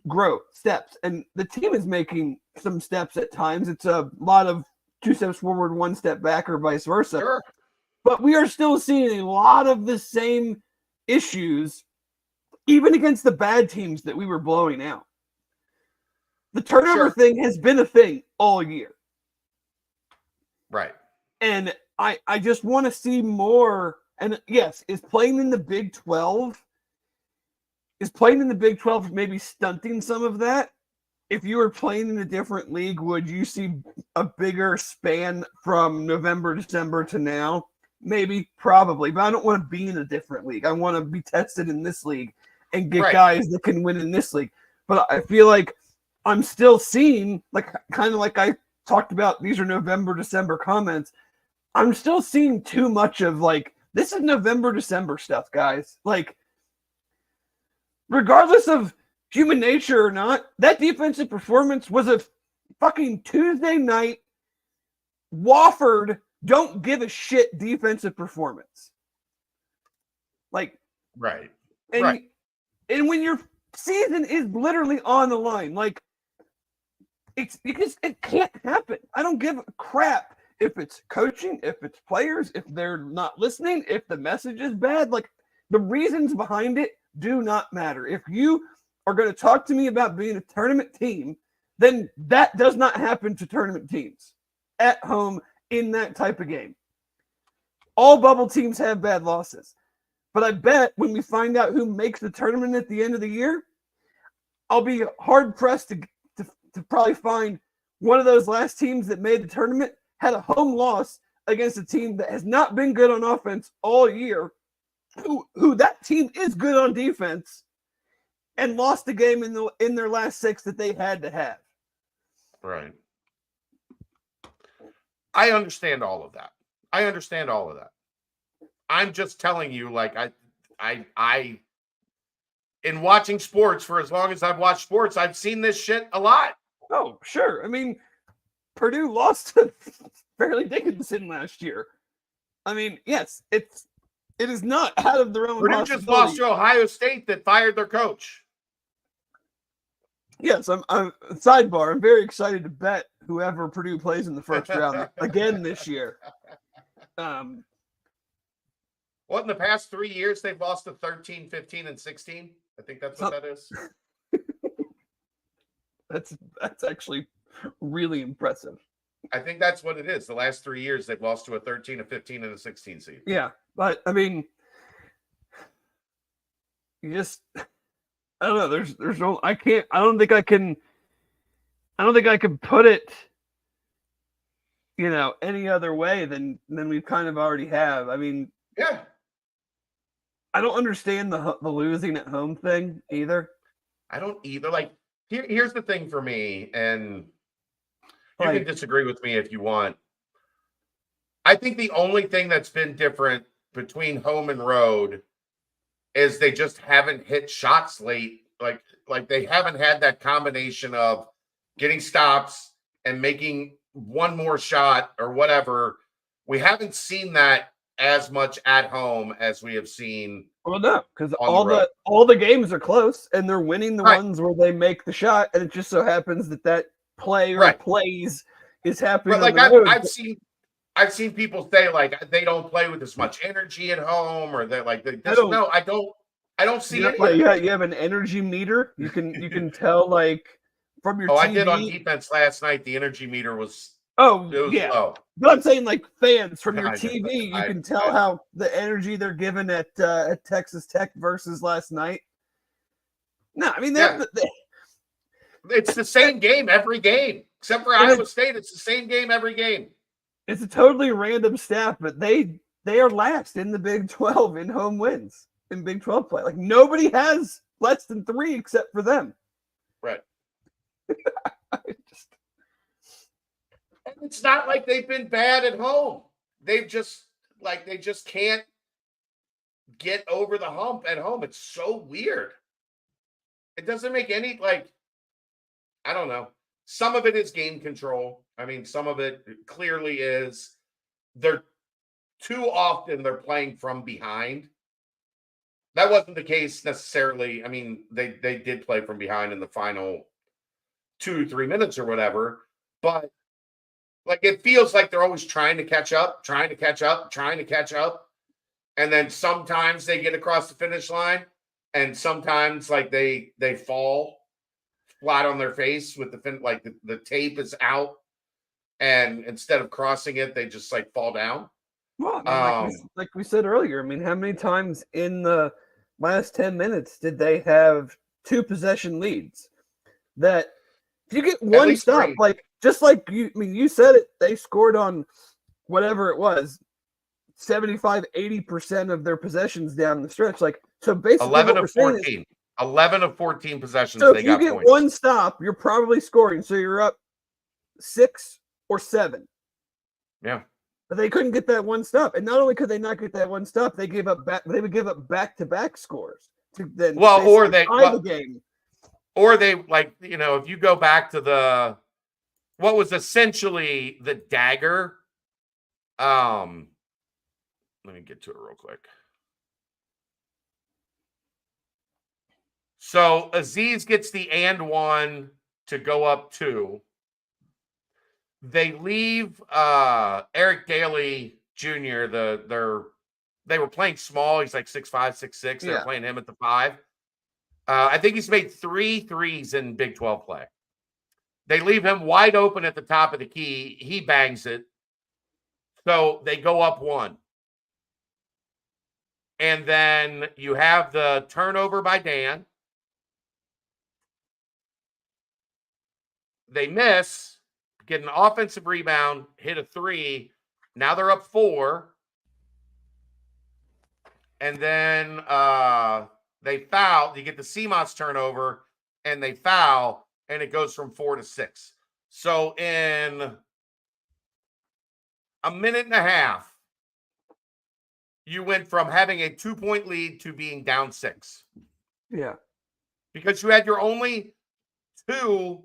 growth steps, and the team is making some steps at times. It's a lot of 2 steps forward, 1 step back, or vice versa. Sure. But we are still seeing a lot of the same issues, even against the bad teams that we were blowing out. The turnover thing has been a thing all year. Right. And I just want to see more. And yes, is playing in the Big 12 maybe stunting some of that? If you were playing in a different league, would you see a bigger span from November, December to now? Maybe, probably. But I don't want to be in a different league. I want to be tested in this league and get guys that can win in this league. But I feel like I'm still seeing, like, kind of like I talked about, these are November, December comments. I'm still seeing too much of, like, this is November, December stuff, guys. Like, regardless of human nature or not, that defensive performance was a fucking Tuesday night Wofford don't give a shit defensive performance. Like, right. And when your season is literally on the line, like, it's because it can't happen. I don't give a crap if it's coaching, if it's players, if they're not listening, if the message is bad. Like, the reasons behind it do not matter. If you are going to talk to me about being a tournament team, then that does not happen to tournament teams at home in that type of game. All bubble teams have bad losses. But I bet when we find out who makes the tournament at the end of the year, I'll be hard-pressed to probably find one of those last teams that made the tournament had a home loss against a team that has not been good on offense all year, who that team is good on defense, and lost the game in their last 6 that they had to have. Right. I understand all of that. I'm just telling you, like, I in watching sports for as long as I've watched sports, I've seen this shit a lot. Oh, sure. I mean, Purdue lost to Fairleigh Dickinson last year. I mean, yes, it is not out of the realm of Purdue just lost to Ohio State that fired their coach. Yes, I'm sidebar. I'm very excited to bet whoever Purdue plays in the first round again this year. What, in the past 3 years, they've lost to 13, 15, and 16? I think that's what that is. That's actually really impressive. I think that's what it is. The last 3 years, they've lost to a 13, a 15, and a 16 seed. Yeah, but I mean, you just I don't know. There's no. I can't. I don't think I can. I don't think I can put it, any other way than we kind of already have. I mean, Yeah. I don't understand the losing at home thing either. I don't either. Like, here's the thing for me, and you can disagree with me if you want. I think the only thing that's been different between home and road is they just haven't hit shots late. Like they haven't had that combination of getting stops and making one more shot or whatever. We haven't seen that as much at home as we have seen. Well, no, because all the games are close and they're winning the ones where they make the shot, and it just so happens that play or plays is happening. But like I've seen people say like they don't play with as much energy at home, or they're like I don't see it. You have an energy meter. You can tell like from your TV. I did on defense last night. The energy meter was low. But I'm saying like fans from your TV, you can tell how the energy they're given at Texas Tech versus last night. No, I mean it's the same game every game, except for Iowa State. It's the same game every game. It's a totally random staff, but they are last in the Big 12 in home wins in Big 12 play. Like nobody has less than 3 except for them. Right. It's not like they've been bad at home. They just can't get over the hump at home. It's so weird. It doesn't make any I don't know. Some of it is game control. I mean, some of it clearly is they're too often they're playing from behind. That wasn't the case necessarily. I mean, they did play from behind in the final 2-3 minutes or whatever, but like it feels like they're always trying to catch up. And then sometimes they get across the finish line, and sometimes like they fall flat on their face with the tape is out, and instead of crossing it, they just like fall down. Well, I mean, like we said earlier, I mean, how many times in the last 10 minutes did they have 2 possession leads? That if you get one stop, 3. Just like you said it, they scored on whatever it was, 75-80% of their possessions down the stretch. Like, so basically 11 of 14. 11 of 14 possessions. So if you get points. One stop, you're probably scoring. So you're up 6 or 7. Yeah. But they couldn't get that one stop. And not only could they not get that one stop, they would give up back-to-back scores to then the game. Or they if you go back to what was essentially the dagger. Let me get to it real quick. So Aziz gets the and 1 to go up 2. They leave Eric Daly Jr. They were playing small. He's like 6'5", 6'6". They're playing him at the 5. I think he's made 3 threes in Big 12 play. They leave him wide open at the top of the key. He bangs it. So they go up 1. And then you have the turnover by Dan. They miss, get an offensive rebound, hit a 3. Now they're up 4. And then they foul. You get the CMOS turnover, and they foul, and it goes from 4 to 6. So in a minute and a half, you went from having a 2-point lead to being down 6. Yeah. Because you had your only 2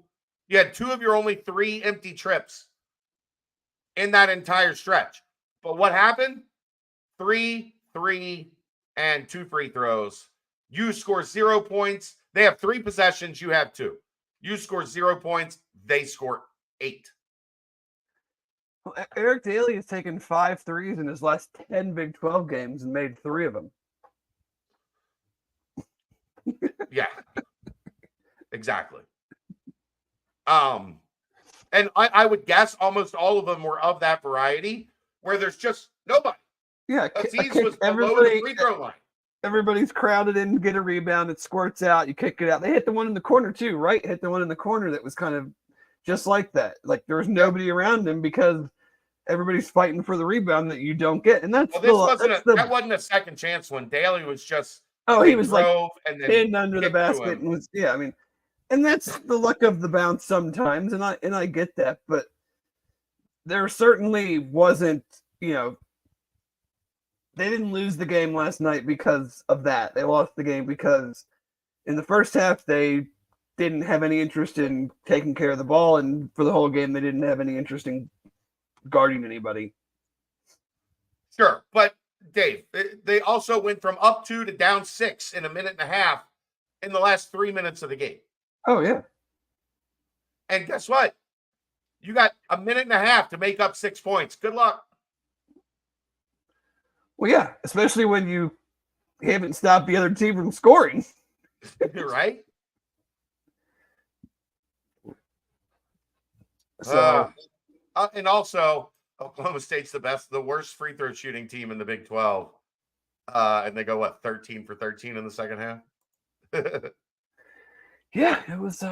of your only 3 empty trips in that entire stretch. But what happened? 3, and 2 free throws. You score 0 points. They have 3 possessions. You have 2. You score 0 points. They score 8. Well, Eric Daly has taken 5 threes in his last 10 Big 12 games and made 3 of them. Yeah, exactly. And I would guess almost all of them were of that variety where there's just nobody. Yeah, Aziz was below the free throw line. Everybody's crowded in, get a rebound, it squirts out, you kick it out. They hit the one in the corner too, right? Hit the one in the corner that was kind of just like that. Like there was nobody around him because everybody's fighting for the rebound that you don't get. And that's that wasn't a second chance one. Daly was just he was like and then pinned under the basket and was and that's the luck of the bounce sometimes, and I get that, but there certainly wasn't, they didn't lose the game last night because of that. They lost the game because in the first half they didn't have any interest in taking care of the ball, and for the whole game they didn't have any interest in guarding anybody. Sure, but Dave, they also went from up 2 to down 6 in a minute and a half in the last 3 minutes of the game. Oh, yeah. And guess what? You got a minute and a half to make up 6 points. Good luck. Well, yeah, especially when you haven't stopped the other team from scoring. Right? So, and also, Oklahoma State's the worst free throw shooting team in the Big 12. And they go, 13 for 13 in the second half? Yeah, it was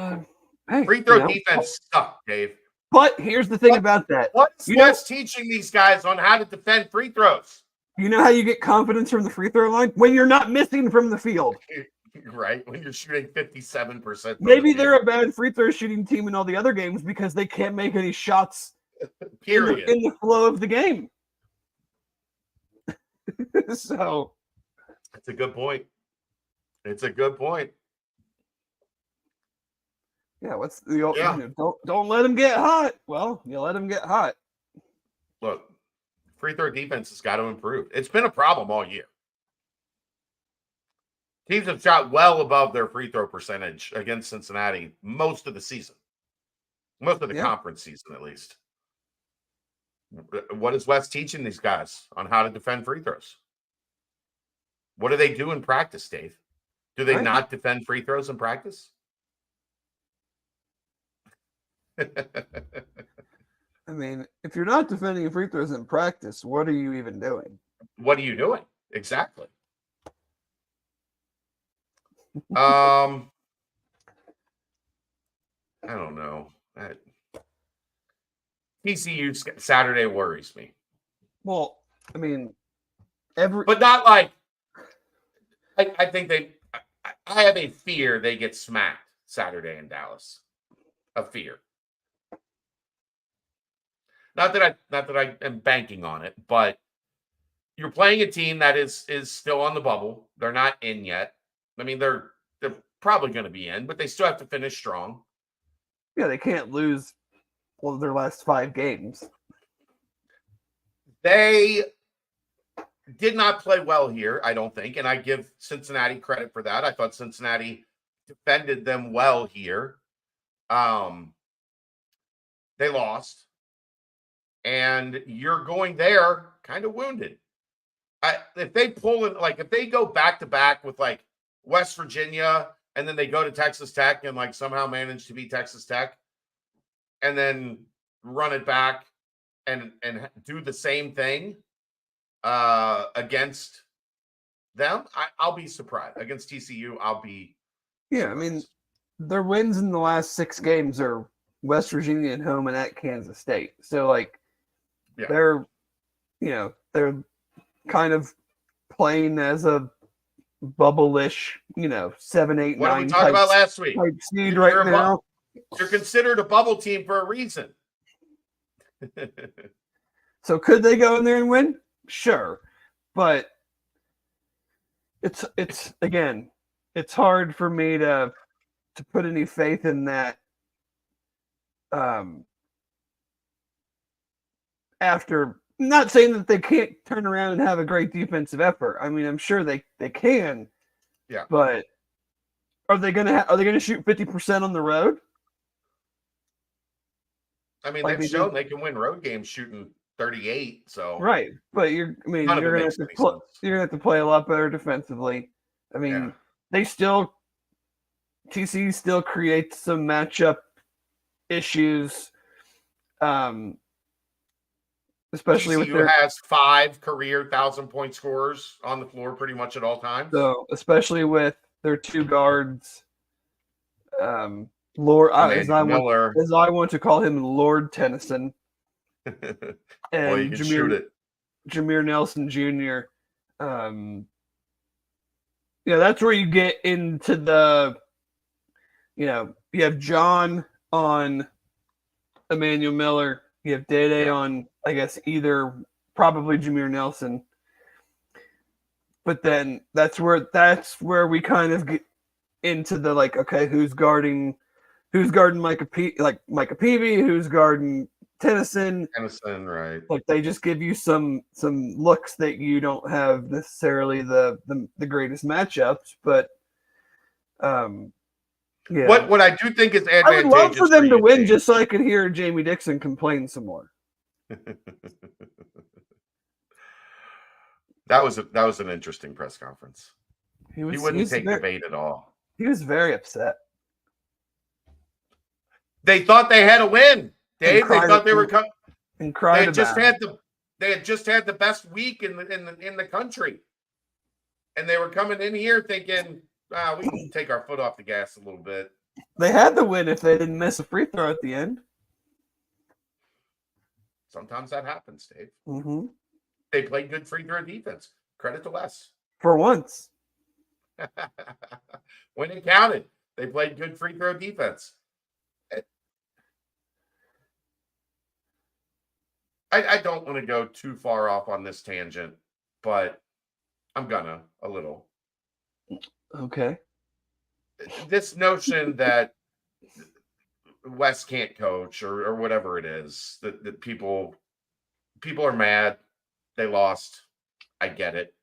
free throw defense sucked, Dave. But here's the thing about that. What's Wes teaching these guys on how to defend free throws? You know how you get confidence from the free throw line? When you're not missing from the field. Right, when you're shooting 57%. Maybe they're a bad free throw shooting team in all the other games because they can't make any shots period in the flow of the game. So it's a good point. It's a good point. Yeah, what's the old don't let them get hot. Well, you let them get hot. Look, free throw defense has got to improve. It's been a problem all year. Teams have shot well above their free throw percentage against Cincinnati most of the season. Most of the conference season, at least. What is Wes teaching these guys on how to defend free throws? What do they do in practice, Dave? Do they not defend free throws in practice? I mean, if you're not defending free throws in practice, what are you even doing? What are you doing? Exactly. I don't know. TCU Saturday worries me. Well, I mean, but not like I think I have a fear they get smacked Saturday in Dallas. A fear. Not that I am banking on it, but you're playing a team that is still on the bubble. They're not in yet. I mean, they're probably going to be in, but they still have to finish strong. Yeah, they can't lose their last 5 games. They did not play well here, I don't think, and I give Cincinnati credit for that. I thought Cincinnati defended them well here. They lost, and you're going there kind of wounded. If they pull it, like if they go back to back with like West Virginia, and then they go to Texas Tech and like somehow manage to beat Texas Tech, and then run it back and do the same thing against them, I'll be surprised. Against TCU, I'll be surprised. I mean, their wins in the last 6 games are West Virginia at home and at Kansas State. So like they're kind of playing as a bubble-ish, 7, 8, 9. What did we talk about last week? Seed right now. You're considered a bubble team for a reason. So could they go in there and win? Sure. But it's again, it's hard for me to put any faith in that after not saying that they can't turn around and have a great defensive effort. I mean, I'm sure they can. Yeah. But are they gonna shoot 50% on the road? I mean, they've shown they can win road games shooting 38. So right, but you're gonna have to play a lot better defensively. I mean, they still TCU still creates some matchup issues, especially with TCU has 5 career 1,000-point scorers on the floor pretty much at all times. So especially with their 2 guards, Lord, as I want to call him, Lord Tennyson, Well, you and can shoot it. Jameer Nelson Jr. That's where you get into the, you have John on Emmanuel Miller, you have Dede on, I guess, probably Jameer Nelson. But then that's where we kind of get into the like, okay, who's guarding Micah Peavy, who's guarding Tennyson, right? Like they just give you some looks that you don't have necessarily the greatest matchups, but yeah. What I do think is advantageous. I would love for them to win just so I could hear Jamie Dixon complain some more. That was an interesting press conference. He wouldn't take the bait at all. He was very upset. They thought they had a win, Dave. They thought they were coming. And cried They had just had the best week in the country, and they were coming in here thinking, we can take our foot off the gas a little bit. They had the win if they didn't miss a free throw at the end. Sometimes that happens, Dave. Mm-hmm. They played good free throw defense. Credit to Wes. For once. When it counted, they played good free throw defense. I don't want to go too far off on this tangent, but I'm gonna a little. Okay. This notion that Wes can't coach or whatever it is, that people are mad. They lost. I get it.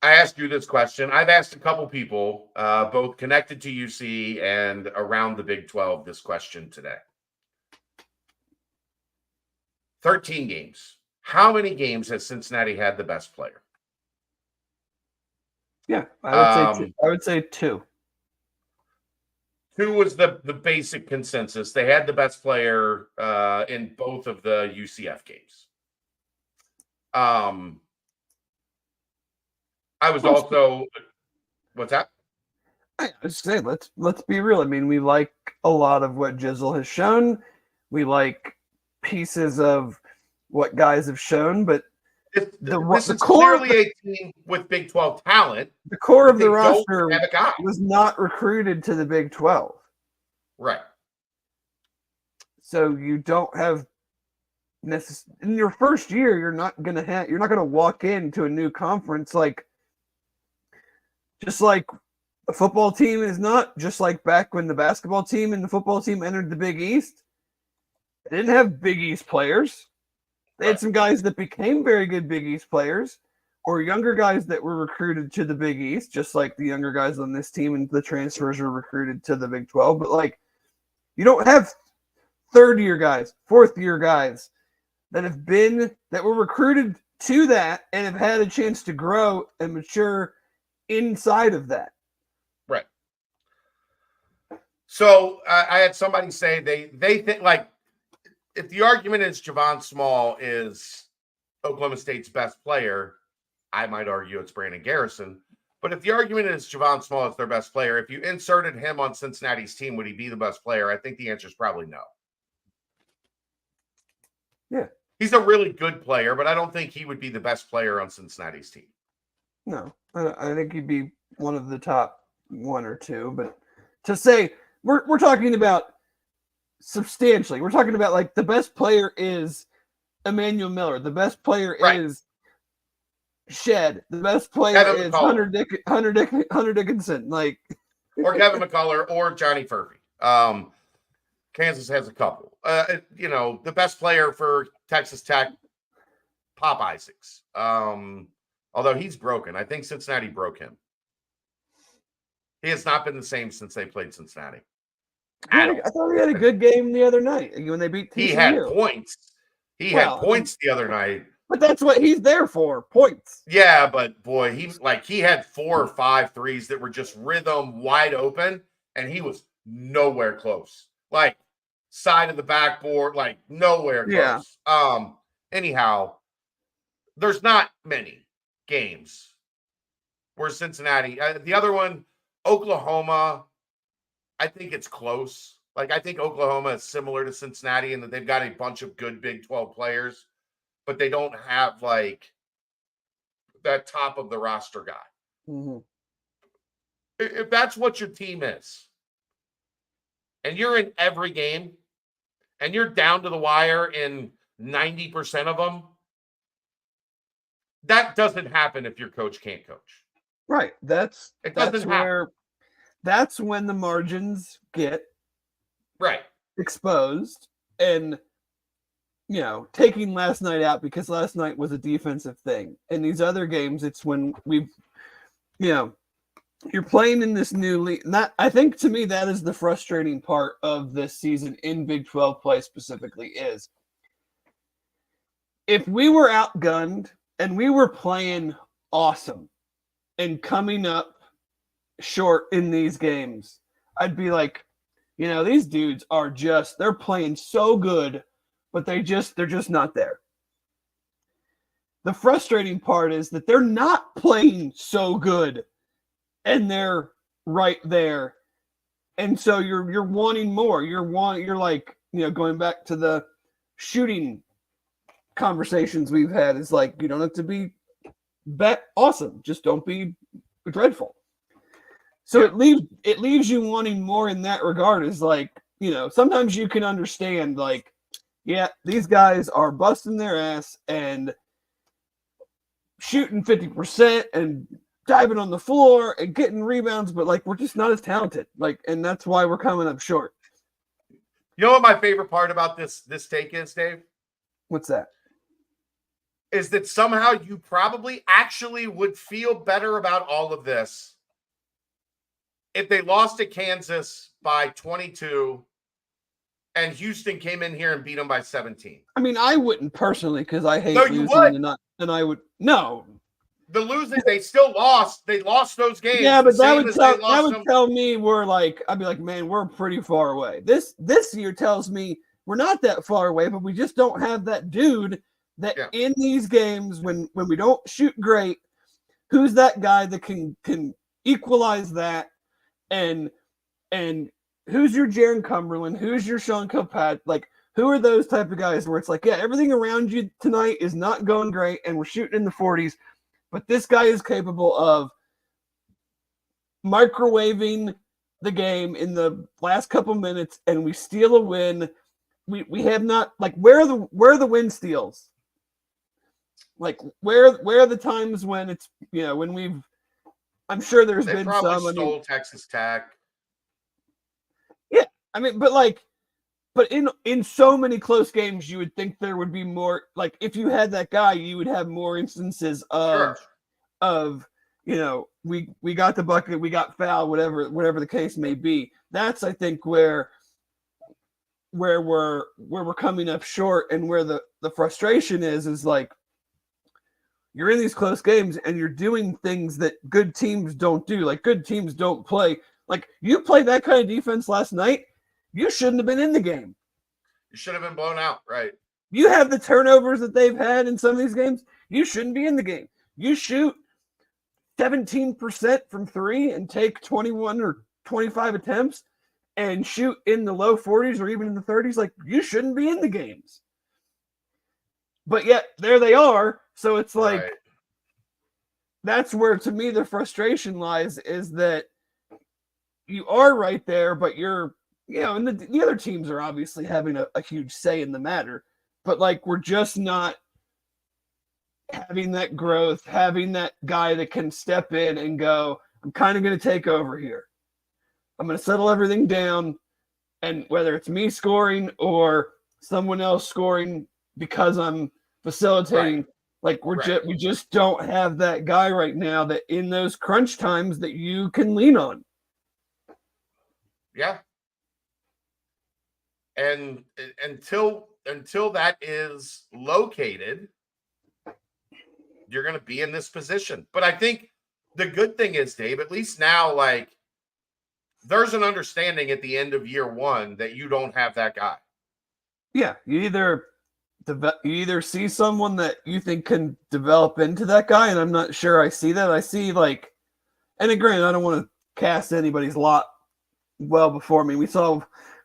I asked you this question. I've asked a couple people, both connected to UC and around the Big 12, this question today. 13 games. How many games has Cincinnati had the best player? Yeah, I would say 2. 2 was the basic consensus. They had the best player in both of the UCF games. I was also, what's that? I was saying, let's be real. I mean, we like a lot of what Jizzle has shown. We like pieces of what guys have shown, but this is clearly a team with Big 12 talent. The core of the roster was not recruited to the Big 12. Right. So you don't have in your first year, you're not gonna walk into a new conference just like a football team is not, just like back when the basketball team and the football team entered the Big East. They didn't have Big East players. They had some guys that became very good Big East players, or younger guys that were recruited to the Big East, just like the younger guys on this team and the transfers were recruited to the Big 12. But you don't have third-year guys, fourth-year guys that were recruited to that and have had a chance to grow and mature inside of that. Right. So I had somebody say they think if the argument is Javon Small is Oklahoma State's best player, I might argue it's Brandon Garrison. But if the argument is Javon Small is their best player, if you inserted him on Cincinnati's team, would he be the best player? I think the answer is probably no. Yeah. He's a really good player, but I don't think he would be the best player on Cincinnati's team. No, I think he'd be one of the top 1 or 2. But to say we're talking about substantially, we're talking about the best player is Emmanuel Miller, the best player is Shed, the best player Kevin is McCullough. Hunter Dickinson, or Kevin McCullough or Johnny Furphy. Kansas has a couple. The best player for Texas Tech, Pop Isaacs. Although he's broken. I think Cincinnati broke him. He has not been the same since they played Cincinnati. I thought he had a good game the other night when they beat TCU. He had points. He had points the other night. But that's what he's there for, points. Yeah, but boy, he had 4 or 5 threes that were just rhythm wide open, and he was nowhere close. Like side of the backboard, like nowhere Yeah. close. Anyhow, there's not many games where Cincinnati, the other one, Oklahoma, I think it's close. Like I think Oklahoma is similar to Cincinnati in that they've got a bunch of good Big 12 players, but they don't have like that top of the roster guy. Mm-hmm. If that's what your team is, and you're in every game, and you're down to the wire in 90% of them, that doesn't happen if your coach can't coach. Right. That's when the margins get right exposed, and taking last night out because last night was a defensive thing. In these other games, it's when you're playing in this new league. I think to me that is the frustrating part of this season in Big 12 play specifically is if we were outgunned and we were playing awesome and coming up short in these games, I'd be like, these dudes are they're playing so good, but they're just not there. The frustrating part is that they're not playing so good and they're right there. And so you're wanting more. You're like, going back to the shooting conversations we've had, is like, you don't have to be awesome. Just don't be dreadful. So yeah. it leaves you wanting more in that regard. Is like, sometimes you can understand, like, yeah, these guys are busting their ass and shooting 50% and diving on the floor and getting rebounds, but like we're just not as talented. Like, and that's why we're coming up short. You know what my favorite part about this take is, Dave? What's that? Is that somehow you probably actually would feel better about all of this if they lost to Kansas by 22 and Houston came in here and beat them by 17. I mean, I wouldn't personally because I hate losing. And I would no. The losing, they still lost. They lost those games. Yeah, but that would tell me I'd be like, man, we're pretty far away. This year tells me we're not that far away, but we just don't have that dude that in these games when we don't shoot great, who's that guy that can equalize that, and who's your Jaron Cumberland, who's your Sean Kilpat, like who are those type of guys where it's like, yeah, everything around you tonight is not going great and we're shooting in the 40s, but this guy is capable of microwaving the game in the last couple minutes and we steal a win. We have not, like, where are the win steals? Like where are the times when it's, when I'm sure there's been some. Stole Texas Tech. Yeah, I mean, but in so many close games, you would think there would be more. Like if you had that guy, you would have more instances of we got the bucket, we got fouled, whatever the case may be. That's, I think, where we're coming up short, and where the frustration is like you're in these close games and you're doing things that good teams don't do. Like good teams don't play. Like you played that kind of defense last night, you shouldn't have been in the game. You should have been blown out, right? You have the turnovers that they've had in some of these games. You shouldn't be in the game. You shoot 17% from three and take 21 or 25 attempts and shoot in the low 40s or even in the 30s. Like you shouldn't be in the games. But yet there they are. So it's like, That's where, to me, the frustration lies, is that you are right there, but you're, and the other teams are obviously having a huge say in the matter, but like, we're just not having that growth, having that guy that can step in and go, I'm kind of going to take over here. I'm going to settle everything down. And whether it's me scoring or someone else scoring because I'm facilitating, like we just don't have that guy right now that in those crunch times that you can lean on. Yeah. And until that is located, you're going to be in this position. But I think the good thing is, Dave, at least now, like, there's an understanding at the end of year one that you don't have that guy. Yeah, you either see someone that you think can develop into that guy, and I'm not sure I see that. I see like, and granted, I don't want to cast anybody's lot well before me. We saw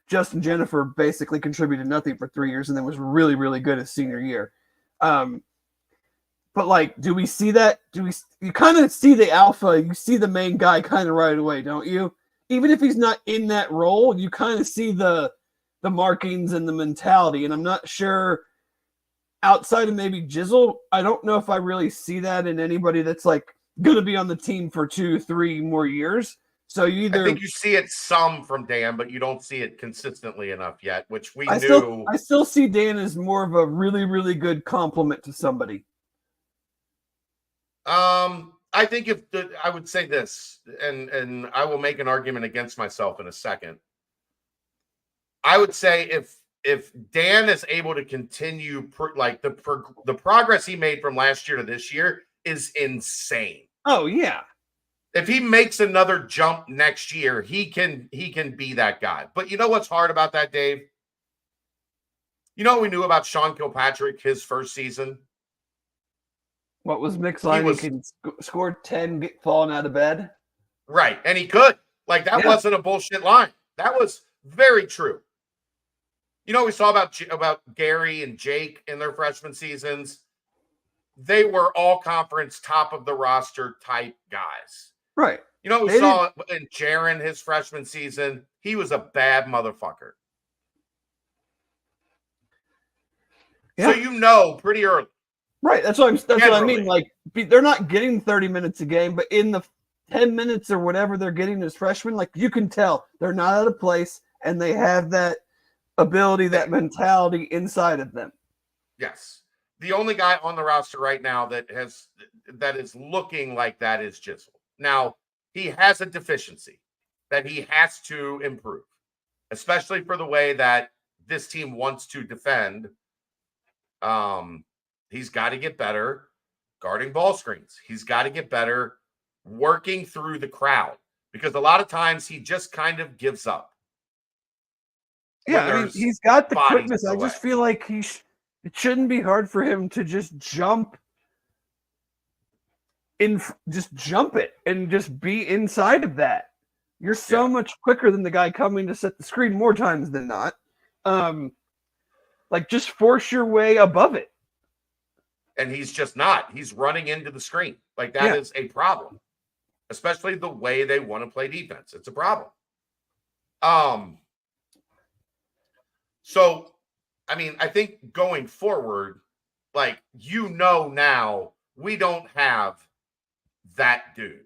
Justin Jennifer basically contributed nothing for 3 years and then was really, really good his senior year. But like, do we see that? You kind of see the alpha, you see the main guy kind of right away, don't you? Even if he's not in that role, you kind of see the markings and the mentality. And I'm not sure outside of maybe Jizzle, I don't know if I really see that in anybody that's like going to be on the team for 2-3 more years. So I think you see it some from Dan, but you don't see it consistently enough yet, which I still see Dan as more of a really, really good compliment to somebody. I think I would say this, and I will make an argument against myself in a second. I would say if Dan is able to continue the progress he made from last year to this year is insane. Oh yeah. If he makes another jump next year, he can be that guy. But you know what's hard about that, Dave? You know what we knew about Sean Kilpatrick his first season? What was Mick's line? He can score 10 falling out of bed. Right. And he could. Like, that wasn't a bullshit line. That was very true. You know what we saw about Gary and Jake in their freshman seasons? They were all conference top of the roster type guys. Right. You know what we saw in Jaron his freshman season? He was a bad motherfucker. Yeah. So you know pretty early. Right. That's what I mean. Like, they're not getting 30 minutes a game, but in the 10 minutes or whatever they're getting as freshmen, like, you can tell they're not out of place and they have that ability, that mentality inside of them. Yes. The only guy on the roster right now that is looking like that is Jizzle. Now, he has a deficiency that he has to improve, especially for the way that this team wants to defend. He's got to get better guarding ball screens. He's got to get better working through the crowd, because a lot of times he just kind of gives up. Yeah, I mean, he's got the quickness. I just feel like it shouldn't be hard for him to just jump it and just be inside of that. You're so much quicker than the guy coming to set the screen more times than not. Like, just force your way above it. And he's just not. He's running into the screen. Like, that is a problem, especially the way they want to play defense. It's a problem. So, I mean, I think going forward, like, now we don't have that dude.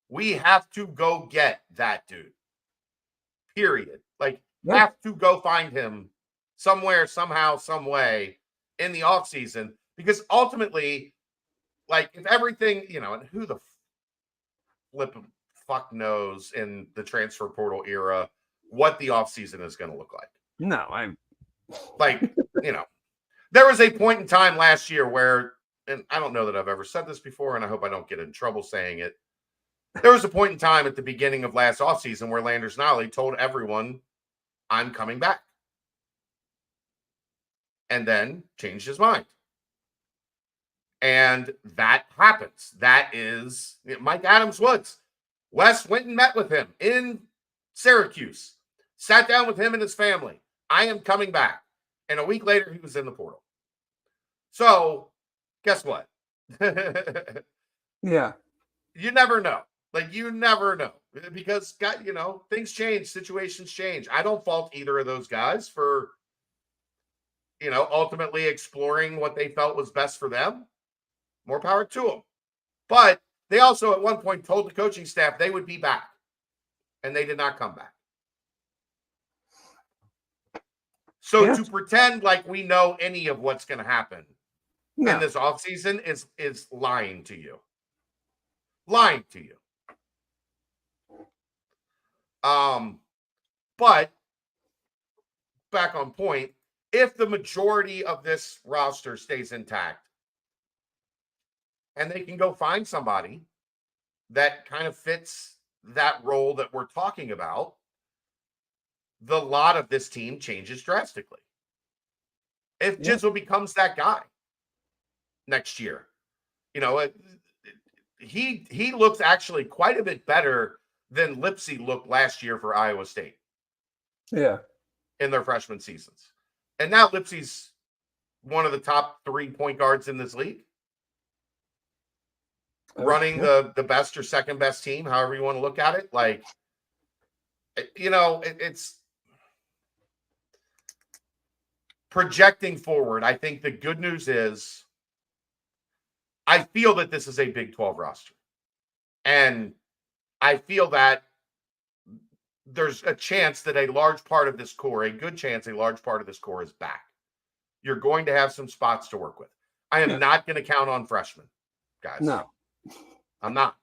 We have to go get that dude. Period. Like, have to go find him somewhere, somehow, some way in the offseason, because ultimately, like, if everything, and who the fuck knows in the transfer portal era what the offseason is going to look like. No, there was a point in time last year where, and I don't know that I've ever said this before, and I hope I don't get in trouble saying it. There was a point in time at the beginning of last offseason where Landers Nolly told everyone, I'm coming back. And then changed his mind. And that happens. That is Mike Adams-Woods. Wes went and met with him in Syracuse, sat down with him and his family. I am coming back. And a week later, he was in the portal. So, guess what? Yeah. You never know. Like, you never know. Because, things change. Situations change. I don't fault either of those guys for, ultimately exploring what they felt was best for them. More power to them. But they also, at one point, told the coaching staff they would be back. And they did not come back. So to pretend like we know any of what's going to happen in this offseason is lying to you. Lying to you. But back on point, if the majority of this roster stays intact, and they can go find somebody that kind of fits that role that we're talking about, the lot of this team changes drastically. If Jizzle becomes that guy next year, he looks actually quite a bit better than Lipsy looked last year for Iowa State. Yeah. In their freshman seasons. And now Lipsy's one of the top 3 point guards in this league. Running the best or second best team, however you want to look at it. Like, it's projecting forward. I think the good news is I feel that this is a Big 12 roster. And I feel that there's a chance that a large part of this core, a good chance a large part of this core is back. You're going to have some spots to work with. I am not going to count on freshmen, guys. No. I'm not.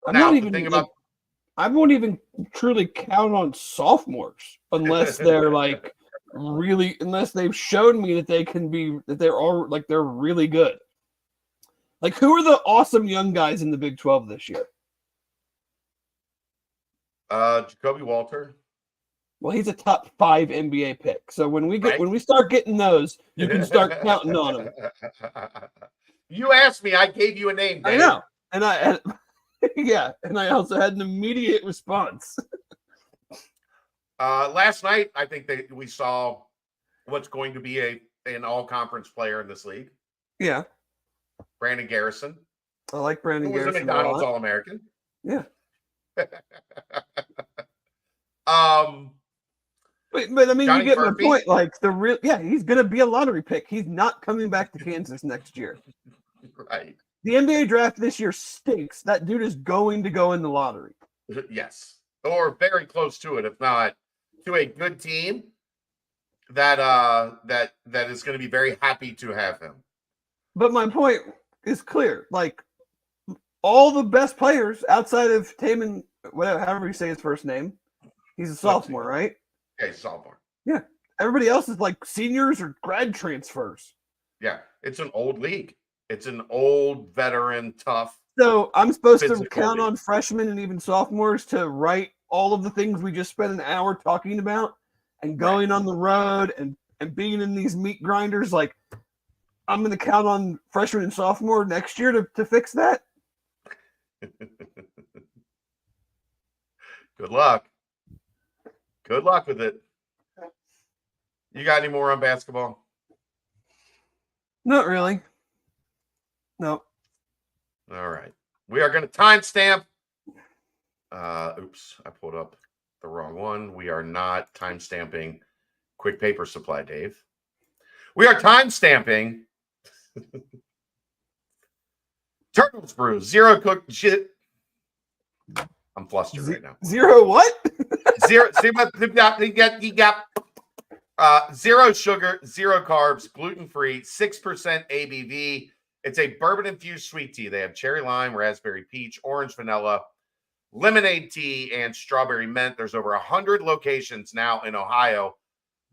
I won't even truly count on sophomores unless they're like unless they've shown me that they're really good. Like, who are the awesome young guys in the Big 12 this year? Jacoby Walter. Well, he's a top 5 NBA pick. So when we start getting those, you can start counting on them. You asked me, I gave you a name, Dave. I know. And I also had an immediate response. Last night, I think that we saw what's going to be an all-conference player in this league. Yeah. Brandon Garrison. I like Brandon Garrison. Who was a McDonald's All-American. Yeah. But I mean, Johnny you get Murphy. my point. Like, he's going to be a lottery pick. He's not coming back to Kansas next year. Right. The NBA draft this year stinks. That dude is going to go in the lottery. Yes. Or very close to it, if not to a good team that is going to be very happy to have him. But my point is clear. Like, all the best players outside of Taman, however you say his first name, he's a sophomore, right? Yeah, he's a sophomore. Yeah. Everybody else is like seniors or grad transfers. Yeah. It's an old league. It's an old, veteran, tough. So I'm supposed to count on freshmen and even sophomores to write all of the things we just spent an hour talking about and going on the road and being in these meat grinders. Like, I'm going to count on freshman and sophomore next year to fix that. Good luck. Good luck with it. You got any more on basketball? Not really. No. All right. We are going to timestamp. Oops, I pulled up the wrong one. We are not timestamping Quick Paper Supply, Dave. We are timestamping Turtles Brew Zero Cook shit. I'm flustered right now. Zero what? Zero. You got zero sugar, zero carbs, gluten-free, 6% ABV. It's a bourbon-infused sweet tea. They have cherry lime, raspberry peach, orange vanilla, lemonade tea, and strawberry mint. There's over 100 locations now in Ohio.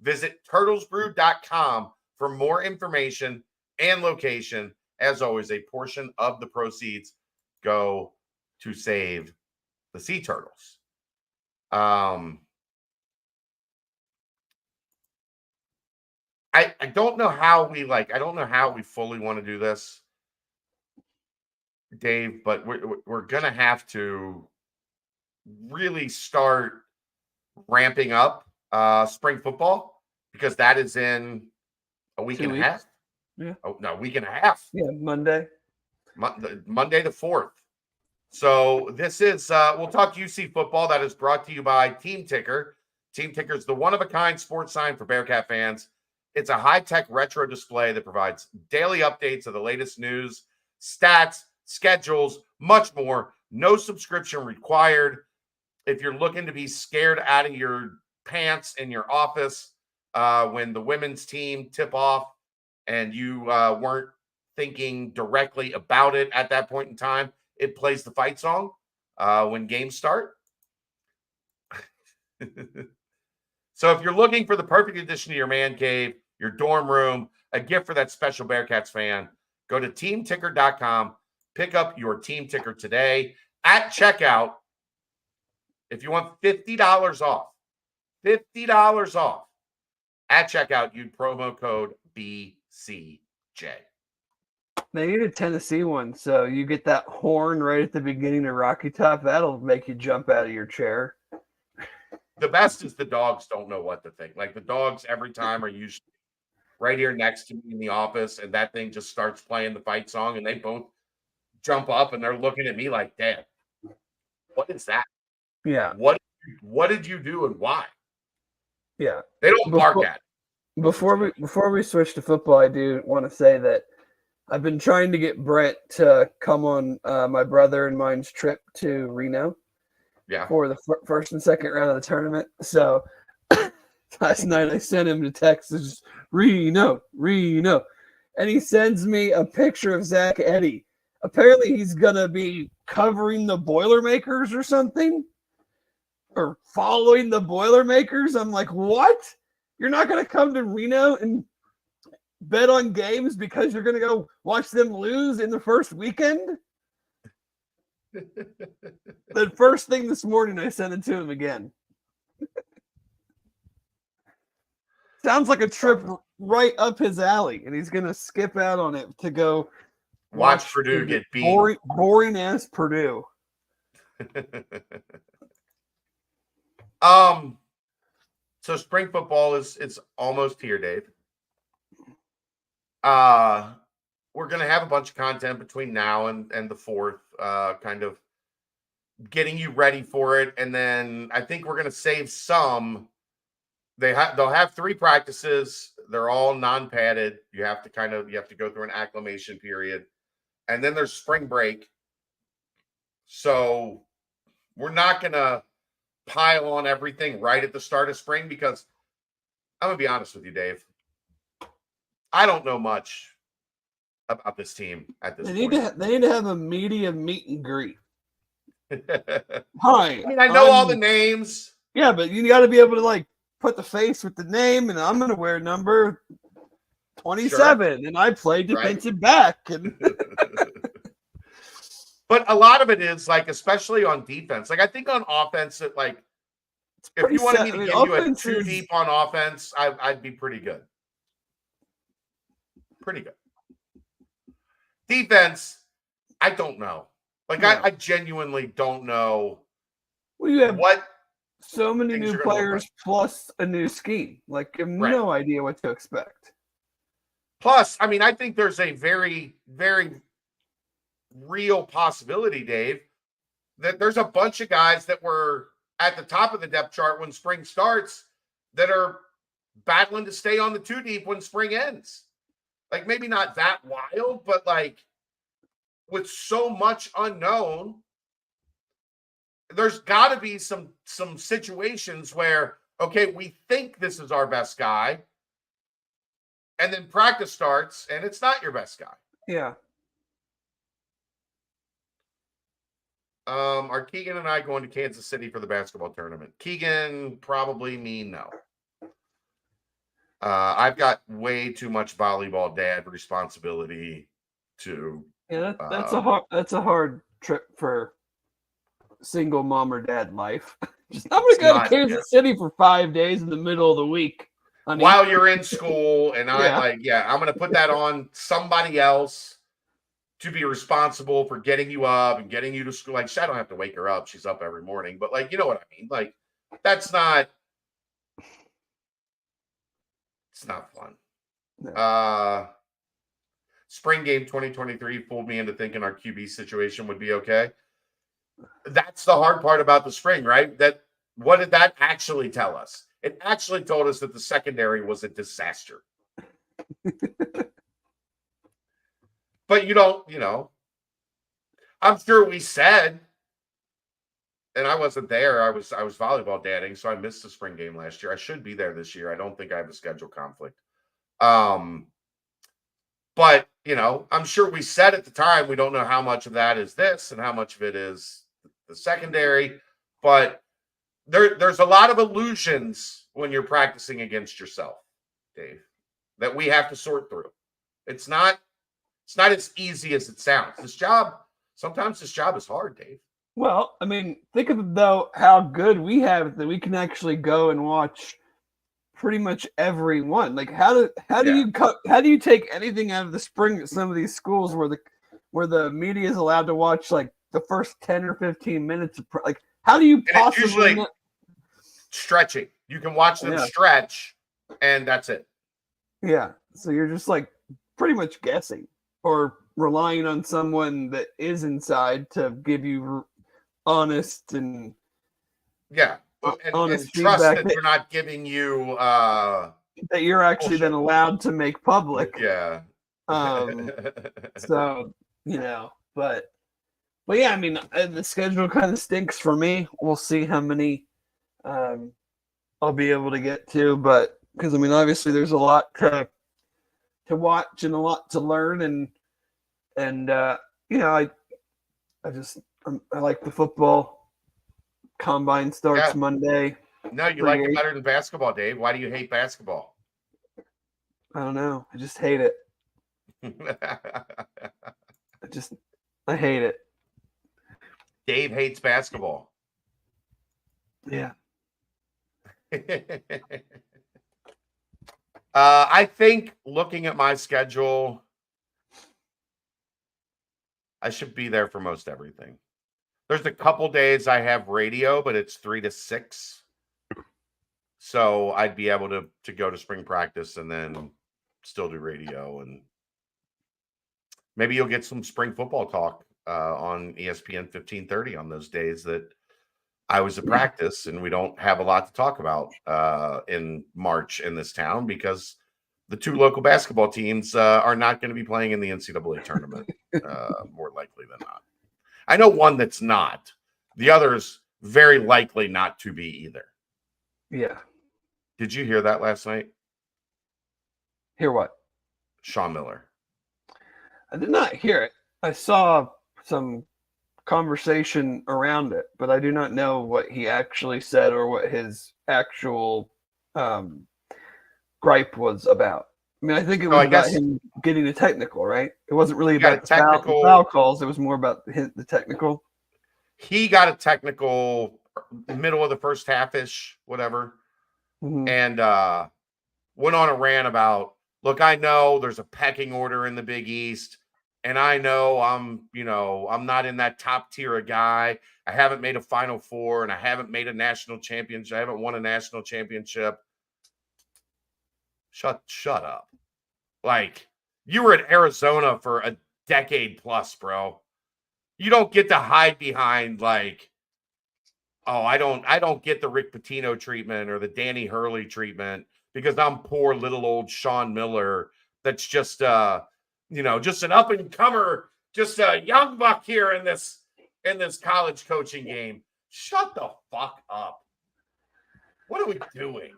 Visit turtlesbrew.com for more information and location. As always, a portion of the proceeds go to save the sea turtles. I don't know how we fully want to do this, Dave, but we're gonna have to really start ramping up spring football because that is in a week and a half. Yeah. Oh no, a week and a half. Yeah, Monday the 4th. So this is we'll talk UC football. That is brought to you by Team Ticker. Team Ticker is the one-of-a-kind sports sign for Bearcat fans. It's a high-tech retro display that provides daily updates of the latest news, stats, schedules, much more. No subscription required. If you're looking to be scared out of your pants in your office when the women's team tip off and you weren't thinking directly about it at that point in time, it plays the fight song when games start. So if you're looking for the perfect addition to your man cave, your dorm room, a gift for that special Bearcats fan, go to teamticker.com Pick up your team ticker today at checkout. If you want $50 off at checkout, use promo code BCJ. They need a Tennessee one, so you get that horn right at the beginning of Rocky Top. That'll make you jump out of your chair. The best is the dogs don't know what to think. Like the dogs every time are usually right here next to me in the office, and that thing just starts playing the fight song, and they both jump up and they're looking at me like, Dad, what is that? Yeah. What did you do and why? Yeah. They don't bark at it. Before we switch to football, I do want to say that I've been trying to get Brett to come on my brother and mine's trip to Reno for the first and second round of the tournament. So last night I sent him a text, just Reno. And he sends me a picture of Zach Edey. Apparently he's going to be covering the Boilermakers or something, or following the Boilermakers. I'm like, what? You're not going to come to Reno and bet on games because you're going to go watch them lose in the first weekend? The first thing this morning, I sent it to him again. Sounds like a trip right up his alley, and he's going to skip out on it to go watch Purdue get beat. Boring ass Purdue. So spring football it's almost here, Dave. We're gonna have a bunch of content between now and the 4th, kind of getting you ready for it, and then I think we're gonna save some. They'll have 3 practices. They're all non-padded. You have to go through an acclimation period, and then there's spring break. So we're not gonna pile on everything right at the start of spring, because I'm gonna be honest with you, Dave. I don't know much about this team at this point. They need to have a media meet and greet. Hi. I mean, I know all the names. Yeah, but you got to be able to put the face with the name, and I'm going to wear number 27, and I play defensive back. And but a lot of it is especially on defense. I think on offense, if you wanted me to give you a 2 deep on offense, I'd be pretty good. Pretty good. Defense, I don't know. I genuinely don't know. Well, you have so many new players plus a new scheme. You have no idea what to expect. Plus, I mean, I think there's a very, very real possibility, Dave, that there's a bunch of guys that were at the top of the depth chart when spring starts that are battling to stay on the 2 deep when spring ends. Maybe not that wild, but with so much unknown, there's got to be some situations where, okay, we think this is our best guy, and then practice starts and it's not your best guy. Yeah. Are Keegan and I going to Kansas City for the basketball tournament? Keegan, probably, me, no. I've got way too much volleyball dad responsibility to. Yeah, that's a hard trip for single mom or dad life. I'm gonna go to Kansas City for 5 days in the middle of the week, honey. While you're in school, and I'm gonna put that on somebody else to be responsible for getting you up and getting you to school. I don't have to wake her up; she's up every morning. But you know what I mean? That's not. It's not fun. No. Spring game 2023 fooled me into thinking our QB situation would be okay. That's the hard part about the spring, right? What did that actually tell us? It actually told us that the secondary was a disaster. But I'm sure we said, and I wasn't there. I was volleyball dadding, so I missed the spring game last year. I should be there this year. I don't think I have a schedule conflict. But I'm sure we said at the time, we don't know how much of that is this and how much of it is the secondary. But there's a lot of illusions when you're practicing against yourself, Dave, that we have to sort through. It's not as easy as it sounds. This job Sometimes this job is hard, Dave. Well, I mean, think of though how good we have that we can actually go and watch pretty much every one. Like how do you take anything out of the spring at some of these schools where the media is allowed to watch like the first 10 or 15 minutes of like how do you possibly it's usually stretching? You can watch them stretch and that's it. Yeah. So you're just like pretty much guessing or relying on someone that is inside to give you honest and honest trust feedback that they're not giving you that you're actually then allowed to make public. Yeah. So but yeah, I mean the schedule kind of stinks for me. We'll see how many I'll be able to get to, but because I mean obviously there's a lot to watch and a lot to learn and I like the football. Combine starts Monday. No, you like it better than basketball, Dave. Why do you hate basketball? I don't know. I just hate it. I hate it. Dave hates basketball. Yeah. I think looking at my schedule, I should be there for most everything. There's a couple days I have radio, but it's 3 to 6. So I'd be able to go to spring practice and then still do radio. And maybe you'll get some spring football talk on ESPN 1530 on those days that I was at practice and we don't have a lot to talk about in March in this town because the 2 local basketball teams are not going to be playing in the NCAA tournament, more likely than not. I know one that's not. The other's very likely not to be either. Yeah. Did you hear that last night? Hear what? Sean Miller. I did not hear it. I saw some conversation around it, but I do not know what he actually said or what his actual gripe was about. I mean, I think it was about him getting a technical, right? It wasn't really about the foul calls. It was more about the technical. He got a technical middle of the first half-ish, whatever, and went on a rant about, look, I know there's a pecking order in the Big East, and I know I'm not in that top tier of guy. I haven't made a Final Four, and I haven't made a national championship. I haven't won a national championship. Shut up. Like, you were at Arizona for a decade plus, bro. You don't get to hide behind like, oh, I don't get the Rick Pitino treatment or the Danny Hurley treatment because I'm poor little old Sean Miller that's just just an up and comer, just a young buck here in this college coaching game. Shut the fuck up. What are we doing?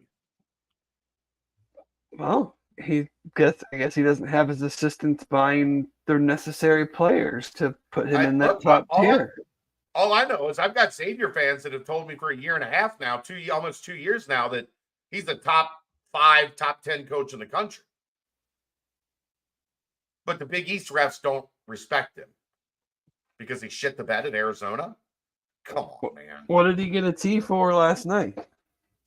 Well, I guess he doesn't have his assistants buying their necessary players to put him in that top tier. All I know is I've got Xavier fans that have told me for a year and a half now, almost 2 years now, that he's the top 5, top 10 coach in the country. But the Big East refs don't respect him because he shit the bed at Arizona. Come on, man. What did he get a T for last night?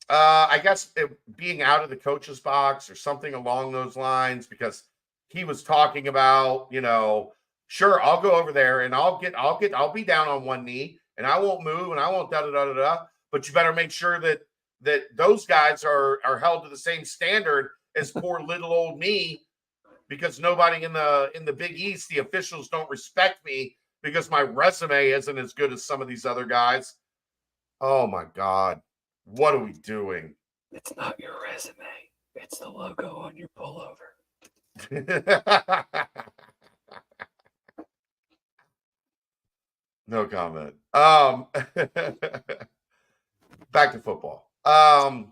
I guess being out of the coach's box or something along those lines, because he was talking about, sure, I'll go over there and I'll be down on one knee and I won't move and I won't da-da-da-da-da. But you better make sure that those guys are held to the same standard as poor little old me, because nobody in the Big East, the officials don't respect me because my resume isn't as good as some of these other guys. Oh my God. What are we doing? It's not your resume. It's the logo on your pullover. No comment. Back to football. I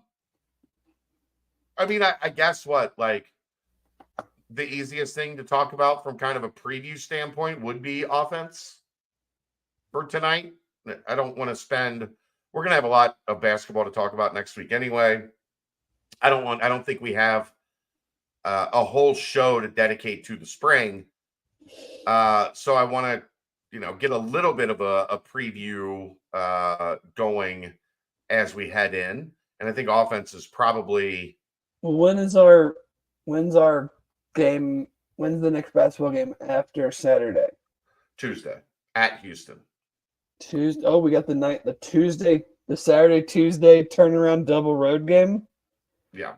mean, I guess what, like, the easiest thing to talk about from kind of a preview standpoint would be offense for tonight. I don't want to spend... We're going to have a lot of basketball to talk about next week anyway. I don't think we have a whole show to dedicate to the spring. So I want to, get a little bit of a preview going as we head in. And I think offense is probably. Well, when's our game? When's the next basketball game after Saturday? Tuesday at Houston. Tuesday. Oh, we got the Saturday, Tuesday turnaround double road game. Yeah.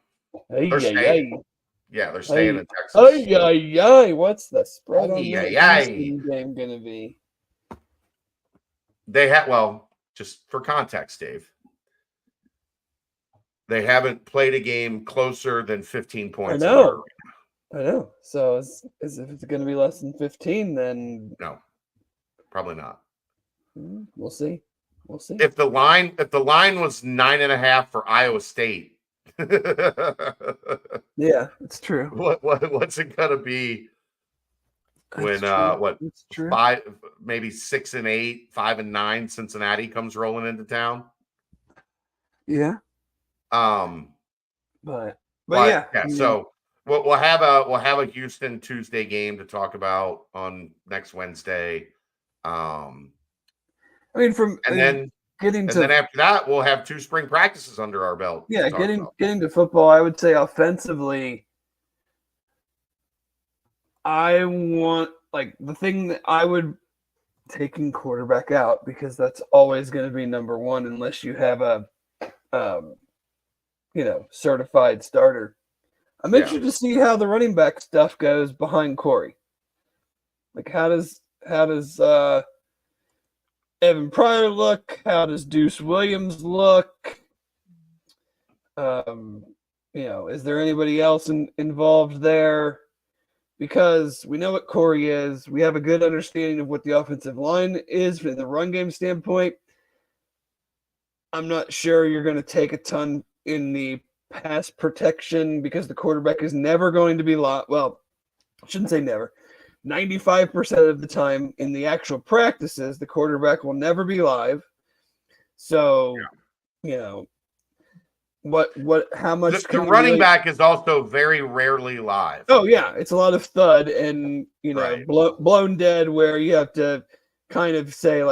They're staying. Yeah, they're staying in Texas. What's the spread on that Houston game gonna be? They just for context, Dave. They haven't played a game closer than 15 points. I know. So if it's going to be less than 15, then no, probably not. We'll see. If the line was 9.5 for Iowa State, yeah, it's true. What's it gonna be when It's true. 5, maybe 6 and 8, 5 and 9 Cincinnati comes rolling into town? Yeah. But yeah. So we'll have a Houston Tuesday game to talk about on next Wednesday. Then after that, we'll have 2 spring practices under our belt. Yeah, getting to football, I would say offensively, I want the thing that I would taking quarterback out, because that's always going to be number one unless you have a certified starter. I'm interested to see how the running back stuff goes behind Corey. How does Evan Pryor look? How does Deuce Williams look? Is there anybody else involved there? Because we know what Corey is. We have a good understanding of what the offensive line is from the run game standpoint. I'm not sure you're going to take a ton in the pass protection, because the quarterback is never going to be well, I shouldn't say never. 95% of the time in the actual practices, the quarterback will never be live. So, how much the running back is also very rarely live. Oh yeah, it's a lot of thud and right. blown dead, where you have to kind of say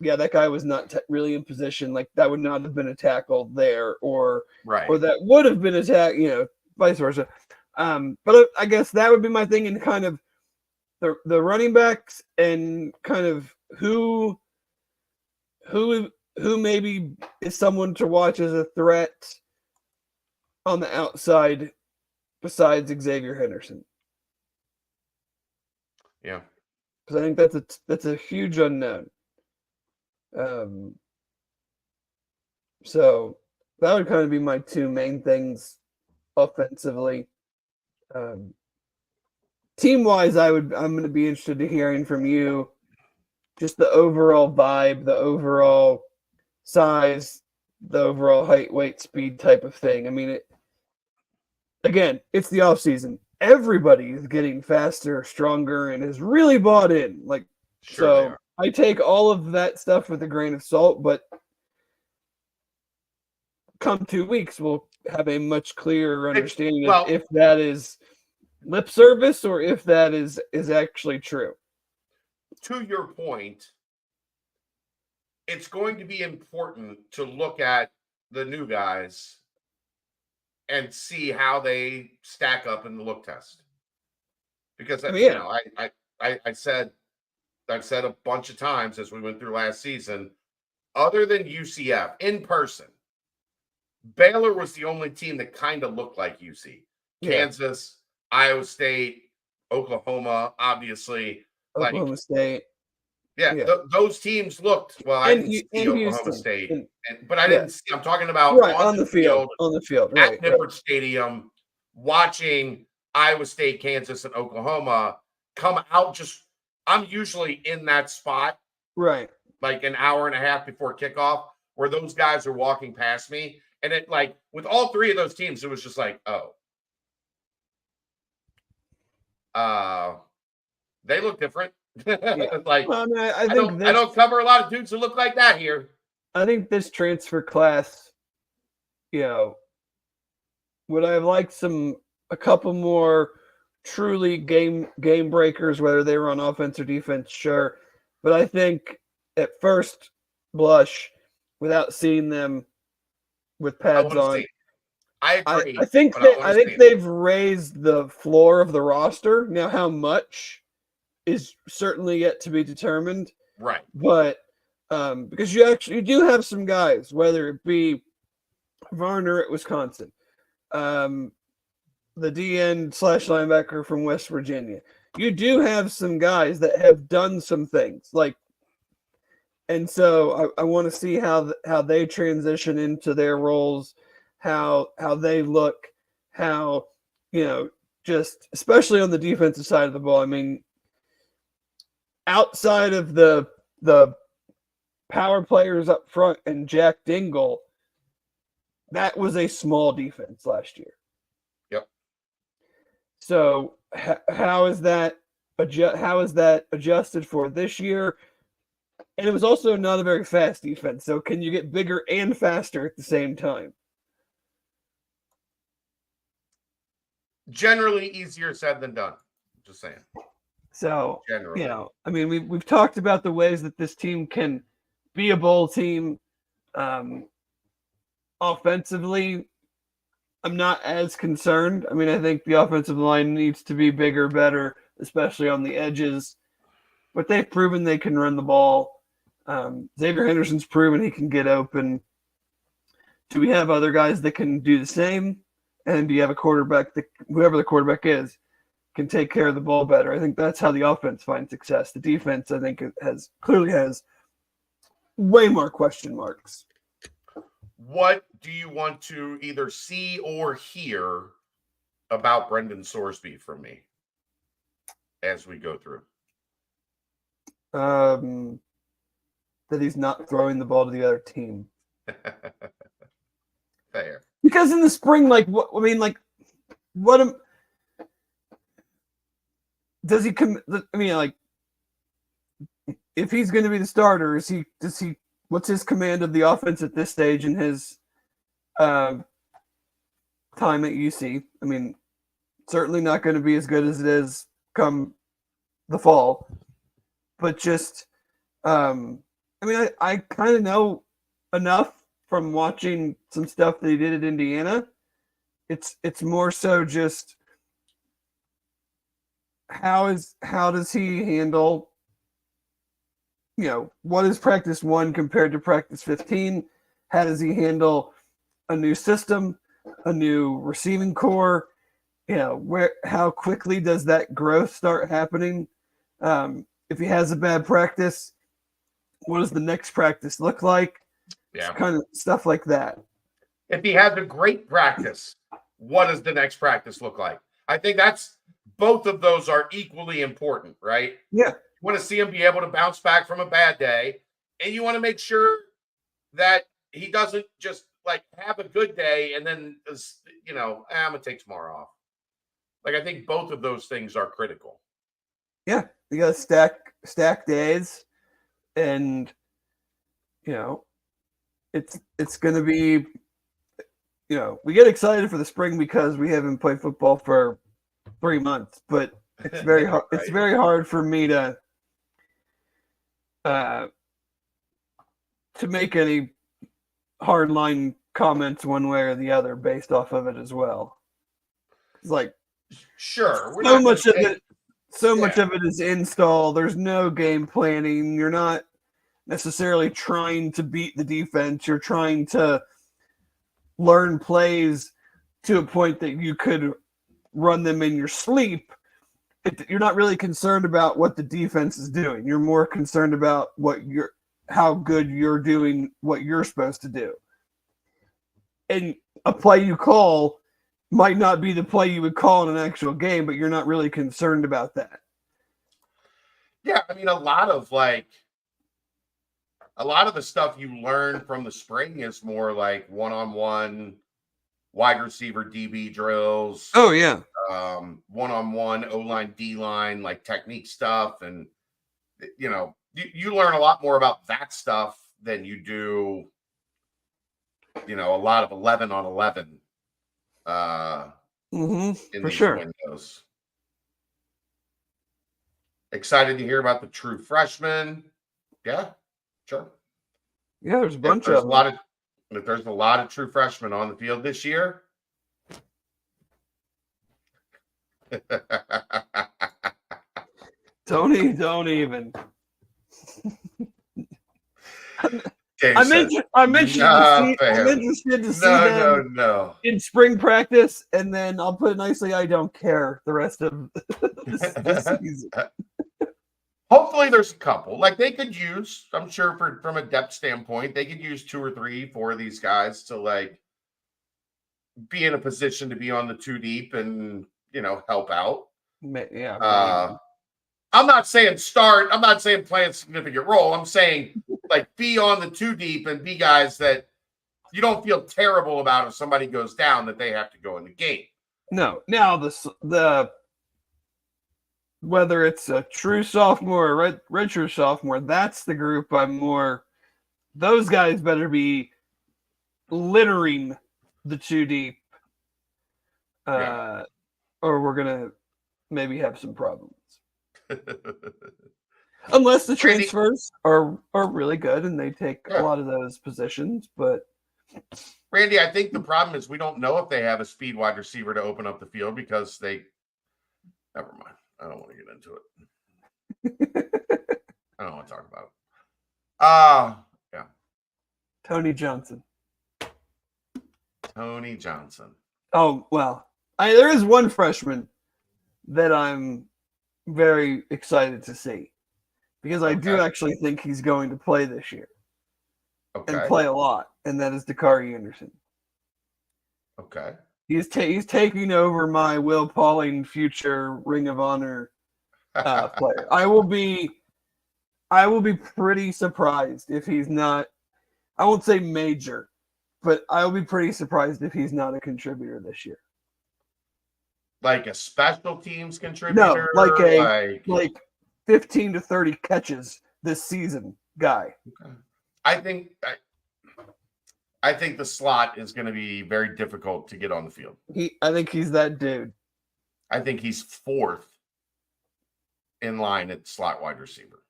that guy was not really in position. That would not have been a tackle there, or that would have been a tackle, vice versa. But I guess that would be my thing, and kind of the running backs, and kind of who maybe is someone to watch as a threat on the outside besides Xavier Henderson. Yeah, because I think that's a huge unknown. So that would kind of be my 2 main things offensively. Team-wise, I'm going to be interested to hearing from you just the overall vibe, the overall size, the overall height, weight, speed type of thing. I mean, it's the off season. Everybody is getting faster, stronger, and is really bought in. So I take all of that stuff with a grain of salt, but come 2 weeks, we'll have a much clearer understanding of if that is lip service or if that is actually true. To your point, it's going to be important to look at the new guys and see how they stack up in the look test. Because I've said a bunch of times as we went through last season, other than UCF in person, Baylor was the only team that kind of looked like UC. Kansas, Iowa State, Oklahoma, obviously. Oklahoma State. Yeah. Those teams looked well. I didn't see Oklahoma State, but I didn't see. I'm talking about on the field, at Nippert Stadium, watching Iowa State, Kansas, and Oklahoma come out. I'm usually in that spot, right? An hour and a half before kickoff, where those guys are walking past me, and it with all 3 of those teams, it was just they look different. I don't cover a lot of dudes who look like that here. I think this transfer class, would I have liked a couple more truly game breakers, whether they were on offense or defense? Sure. But I think at first blush, without seeing them with I pads want to on, see. I agree. I think but I want to see it. they've raised the floor of the roster. Now, how much is certainly yet to be determined. Right. But because you do have some guys, whether it be Varner at Wisconsin, the DN / linebacker from West Virginia, you do have some guys that have done some things and so I want to see how they transition into their roles, how they look, how just especially on the defensive side of the ball. I mean, outside of the power players up front and Jack Dingle, that was a small defense last year. Yep. So how is that adjusted for this year? And it was also not a very fast defense. So can you get bigger and faster at the same time? Generally easier said than done. Just saying. So, Generally. I mean, we've talked about the ways that this team can be a bowl team. Offensively, I'm not as concerned. I mean, I think the offensive line needs to be bigger, better, especially on the edges. But they've proven they can run the ball. Xavier Henderson's proven he can get open. Do we have other guys that can do the same? And do you have a quarterback that, whoever the quarterback is, can take care of the ball better? I think that's how the offense finds success. The defense, I think, clearly has way more question marks. What do you want to either see or hear about Brendan Sorsby from me as we go through? That he's not throwing the ball to the other team. Fair. Because in the spring, does he come? I mean, if he's going to be the starter, what's his command of the offense at this stage in his time at UC? I mean, certainly not going to be as good as it is come the fall, but just, I mean, I kind of know enough from watching some stuff that he did at Indiana. It's more so just how does he handle, what is practice 1 compared to practice 15? How does he handle a new system, a new receiving core? How quickly does that growth start happening? If he has a bad practice, what does the next practice look like? Yeah. Kind of stuff like that. If he has a great practice, what does the next practice look like? I think both of those are equally important, right? Yeah. You want to see him be able to bounce back from a bad day, and you want to make sure that he doesn't just have a good day and then I'm gonna take tomorrow off. I think both of those things are critical. Yeah, you got to stack days, and it's going to be, we get excited for the spring because we haven't played football for 3 months, but it's very hard. Right. It's very hard for me to make any hard line comments one way or the other based off of it as well. It's sure, much of it is install. There's no game planning. You're not necessarily trying to beat the defense. You're trying to learn plays to a point that you could run them in your sleep. You're not really concerned about what the defense is doing. You're more concerned about how good you're doing what you're supposed to do. And a play you call might not be the play you would call in an actual game, but you're not really concerned about that. Yeah, I mean, a lot of the stuff you learn from the spring is more one-on-one wide receiver DB drills. Oh yeah. One-on-one O-line, D-line, technique stuff. And, you learn a lot more about that stuff than you do, a lot of 11-on-11 in for these sure windows. Excited to hear about the true freshmen. Yeah, sure. Yeah, there's a If bunch there's of a them. lot of if there's a lot of true freshmen on the field this year. Don't even. Dave I'm says, interested to "Nah, see. I'm fam. interested to see No, them no. in spring practice, and then I'll put it nicely. I don't care the rest of the season. Hopefully, there's a couple. Like they could use. I'm sure from a depth standpoint, they could use 2 or 3, 4 of these guys to like be in a position to be on the 2 deep and help out. Yeah. I'm not saying start. I'm not saying play a significant role. I'm saying like be on the 2 deep and be guys that you don't feel terrible about if somebody goes down that they have to go in the game. No. Now the whether it's a true sophomore or redshirt sophomore, that's the group I'm more. Those guys better be littering the 2 deep, or we're gonna maybe have some problems. Unless the transfers are really good and they take a lot of those positions, but Randy, I think the problem is we don't know if they have a speed wide receiver to open up the field because they. Never mind. I don't want to get into it. I don't want to talk about it. Yeah. Tony Johnson. Oh, well, there is one freshman that I'm very excited to see because I do actually think he's going to play this year and play a lot, and that is Dakari Anderson. Okay. He's taking over my Will Pauling future Ring of Honor player. I will be pretty surprised if he's not. I won't say major, but I will be pretty surprised if he's not a contributor this year. Like a special teams contributor? No, like 15 to 30 catches this season guy. Okay. I think the slot is going to be very difficult to get on the field. I think he's that dude. I think he's 4th in line at slot wide receiver.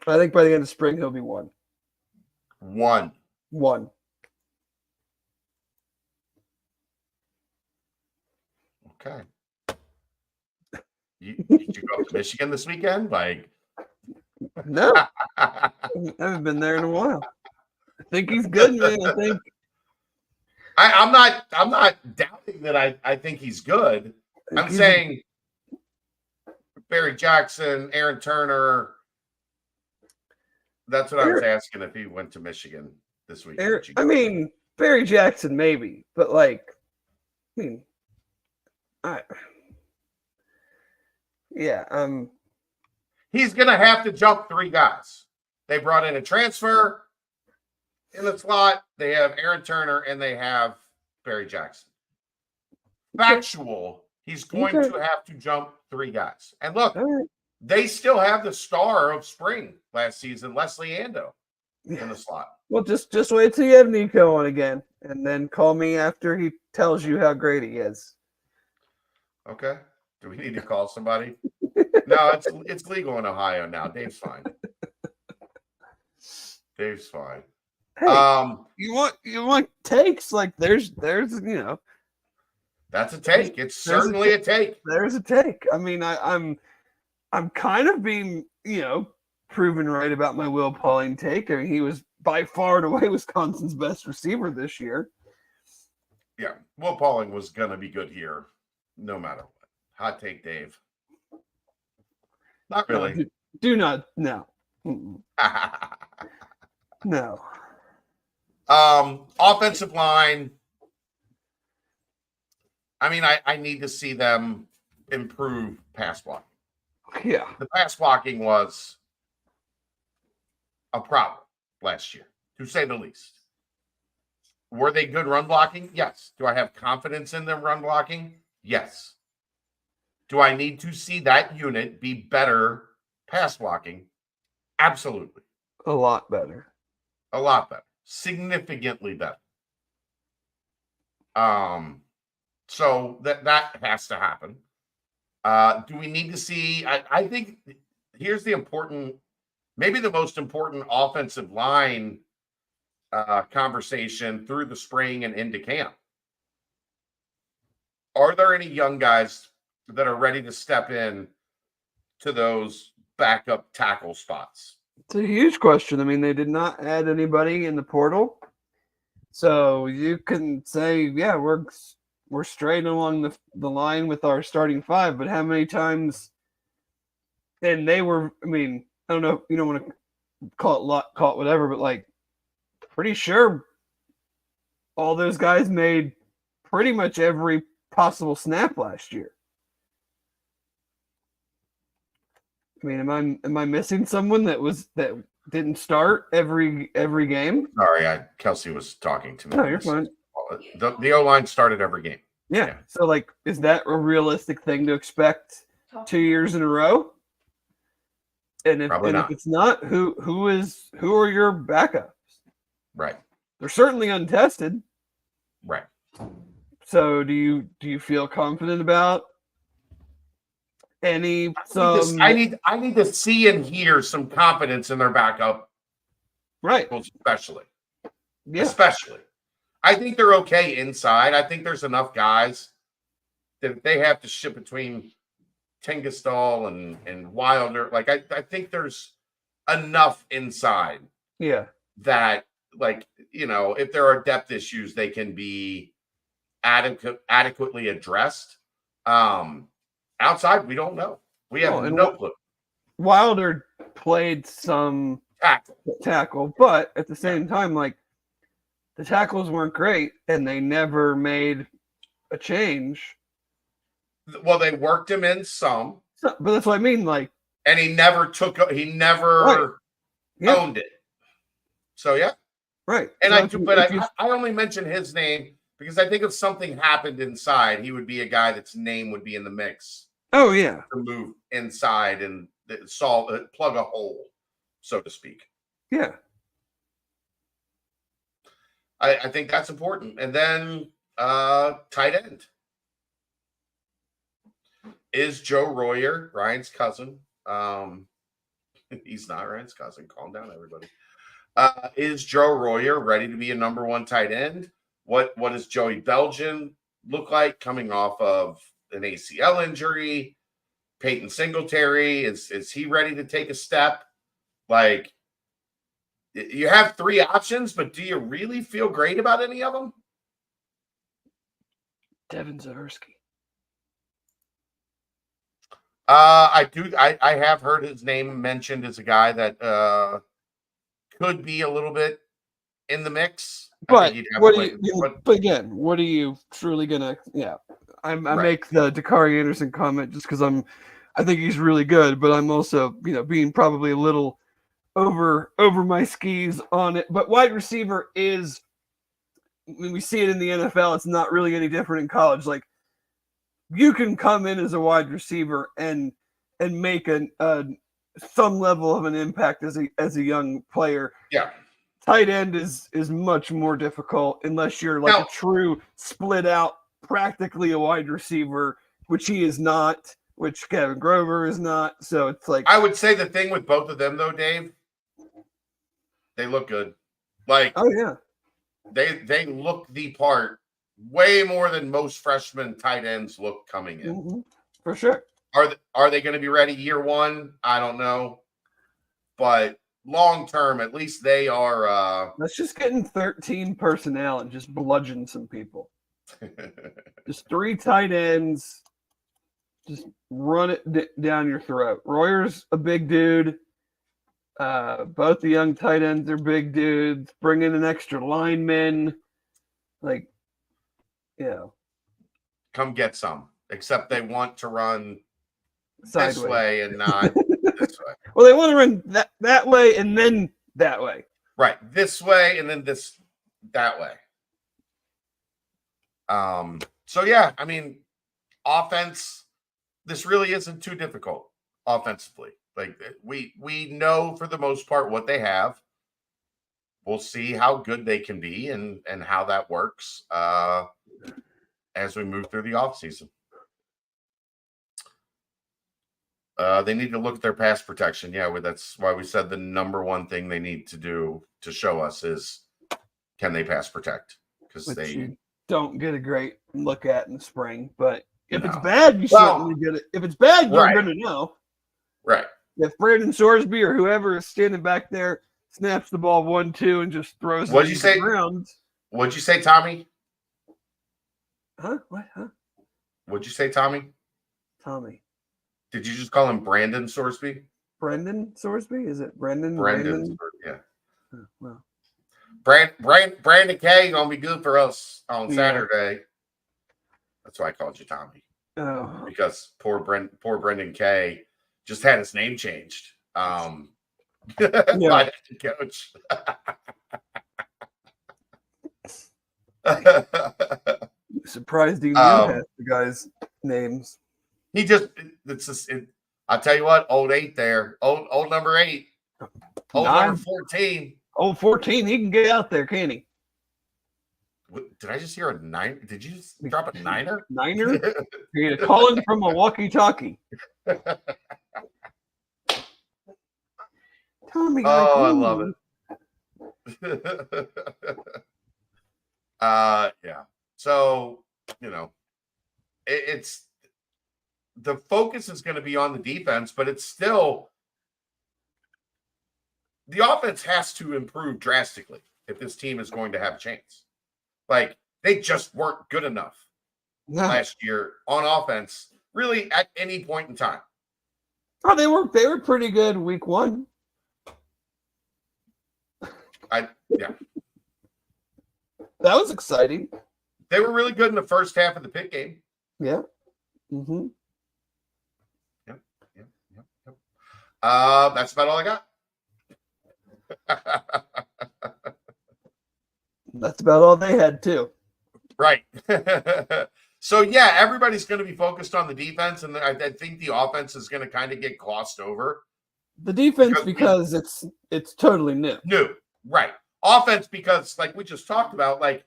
I think by the end of spring he'll be 1. 1. Okay. Did you go up to Michigan this weekend? Like, no, I haven't been there in a while. I think he's good, man. I think I'm not doubting that I think he's good. I'm saying Barry Jackson, Aaron Turner. That's what I was asking if he went to Michigan this week. Barry Jackson maybe, but he's gonna have to jump 3 guys. They brought in a transfer in the slot. They have Aaron Turner and they have Barry Jackson. Factual, he's going to have to jump 3 guys. And look, they still have the star of spring last season, Leslie Ando, in the slot. Well, just wait till you have Nico on again, and then call me after he tells you how great he is. Okay. Do we need to call somebody? No, it's legal in Ohio now. Dave's fine. Hey, you want takes? Like there's that's a take. It's certainly a take. There's a take. I mean, I'm kind of being proven right about my Will Pauling take. I mean, he was by far and away Wisconsin's best receiver this year. Yeah, Will Pauling was gonna be good here, no matter what. Hot take, Dave. Not really. No, do not. No. No. Offensive line. I mean, I need to see them improve pass blocking. Yeah. The pass blocking was a problem last year, to say the least. Were they good run blocking? Yes. Do I have confidence in them run blocking? Yes. Do I need to see that unit be better pass blocking? Absolutely. A lot better. Significantly better. So that has to happen. Do we need to see? I think here's the important, maybe the most important offensive line conversation through the spring and into camp. Are there any young guys that are ready to step in to those backup tackle spots? It's a huge question. I mean, they did not add anybody in the portal. So you can say, yeah, we're straight along the line with our starting five, but how many times? And they were, I mean, I don't know, you don't want to call it whatever, but like, pretty sure all those guys made pretty much every possible snap last year. I mean, am I missing someone that didn't start every game? Sorry, Kelsey was talking to me. No, you're fine. The O-line started every game. Yeah. So, like, is that a realistic thing to expect 2 years in a row? And if it's not, who are your backups? Right. They're certainly untested. Right. So, do you feel confident about any? I need to see and hear some confidence in their backup. Right. Especially. Yeah. Especially. I think they're okay inside. I think there's enough guys that if they have to ship between Tingastal and Wilder, like I think there's enough inside. Yeah. That, like, you know, if there are depth issues, they can be adequately addressed. Outside, we don't know. We have no clue. Wilder played some tackle, but at the same time, like, the tackles weren't great, and they never made a change. Well, they worked him in some, but that's what I mean. Like, and he never owned it. So yeah, right. And so I only mention his name because I think if something happened inside, he would be a guy that's name would be in the mix. Oh yeah, to move inside and plug a hole, so to speak. Yeah. I think that's important. And then tight end. Is Joe Royer, Ryan's cousin? He's not Ryan's cousin. Calm down, everybody. Is Joe Royer ready to be a number one tight end? What does Joey Belgian look like coming off of an ACL injury? Peyton Singletary, is he ready to take a step? Like, you have three options, but do you really feel great about any of them? Devin Zaharsky. I do. I have heard his name mentioned as a guy that could be a little bit in the mix. But but again, what are you truly gonna? Yeah, I make the Dakari Anderson comment just because I think he's really good, but I'm also being probably a little over my skis on it. But wide receiver is, when we see it in the NFL, it's not really any different in college. Like, you can come in as a wide receiver and make some level of an impact as a young player. Yeah. Tight end is much more difficult unless you're like a true split out, practically a wide receiver, which he is not, which Kevin Grover is not. So it's like, I would say the thing with both of them though, Dave, they look good. Like, oh yeah, they look the part way more than most freshman tight ends look coming in. Mm-hmm. For sure. Are they going to be ready year one? I don't know, but long term, at least they are. Let's just get in 13 personnel and just bludgeon some people. Just 3 tight ends. Just run it down your throat. Royer's a big dude. Both the young tight ends are big dudes. Bring in an extra lineman. Like, come get some. Except they want to run sideways. This way and not this way. Well, they want to run that way and then that way. Right. This way and then that way. So yeah, I mean, offense, this really isn't too difficult offensively. Like, we know for the most part what they have. We'll see how good they can be and how that works as we move through the offseason. They need to look at their pass protection. Yeah, that's why we said the number one thing they need to do to show us is can they pass protect? Because you don't get a great look at in the spring. But if it's No. bad, you certainly get it. If it's bad, you're Right. going to know. Right. If Brandon Sorsby or whoever is standing back there snaps the ball 1-2 and just throws it What'd you into say? the ground. What'd you say, Tommy? Huh? What? Huh? What'd you say, Tommy? Tommy. Did you just call him Brandon Sorsby? Brendan Sorsby? Is it Brendan? Brandon. Yeah. Oh, well. Brandon K gonna be good for us on Saturday. That's why I called you Tommy. Oh. Because poor Brendan K just had his name changed. By the coach. Surprised he knew half the guys' names. He just I'll tell you what, old 8 there. Old number 8. Old number 14. Old 14, he can get out there, can he? Did I just hear a 9? Did you just drop a 9er? 9er? You're calling from a walkie-talkie. Tommy, I love it. Yeah. So, it's the focus is going to be on the defense, but it's still the offense has to improve drastically if this team is going to have a chance. Like, they just weren't good enough last year on offense, really at any point in time. Oh, they were pretty good week 1. Yeah. That was exciting. They were really good in the first half of the Pitt game. Yeah. Mm-hmm. Yep. That's about all I got. That's about all they had too. Right. So yeah, everybody's going to be focused on the defense, and I think the offense is going to kind of get glossed over. The defense because it's totally new. New, right? Offense because, like we just talked about, like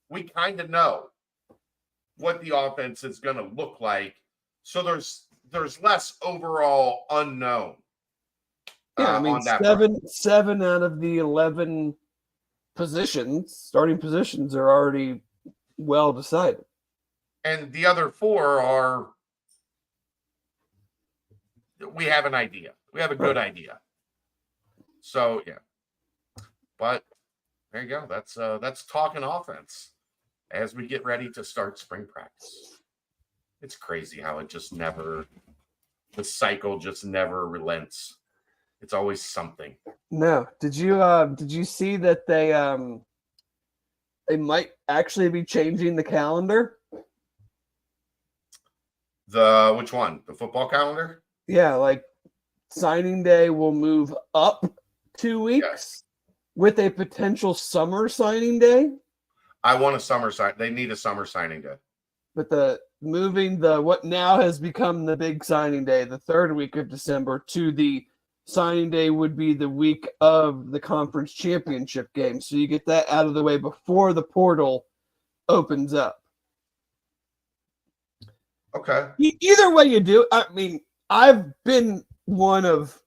we kind of know what the offense is going to look like. So there's less overall unknown. Yeah, I mean, seven out of the 11 starting positions are already well decided. And the other 4 are, we have an idea. We have a good idea. So, yeah. But there you go. That's talking offense as we get ready to start spring practice. It's crazy how the cycle just never relents. It's always something. No. Did you see that they might actually be changing the calendar? Which one? The football calendar? Yeah, like signing day will move up 2 weeks with a potential summer signing day. I want a summer sign. They need a summer signing day. But what now has become the big signing day, the 3rd week of December, to the signing day would be the week of the conference championship game. So you get that out of the way before the portal opens up. Okay. Either way you do, I mean, I've been one of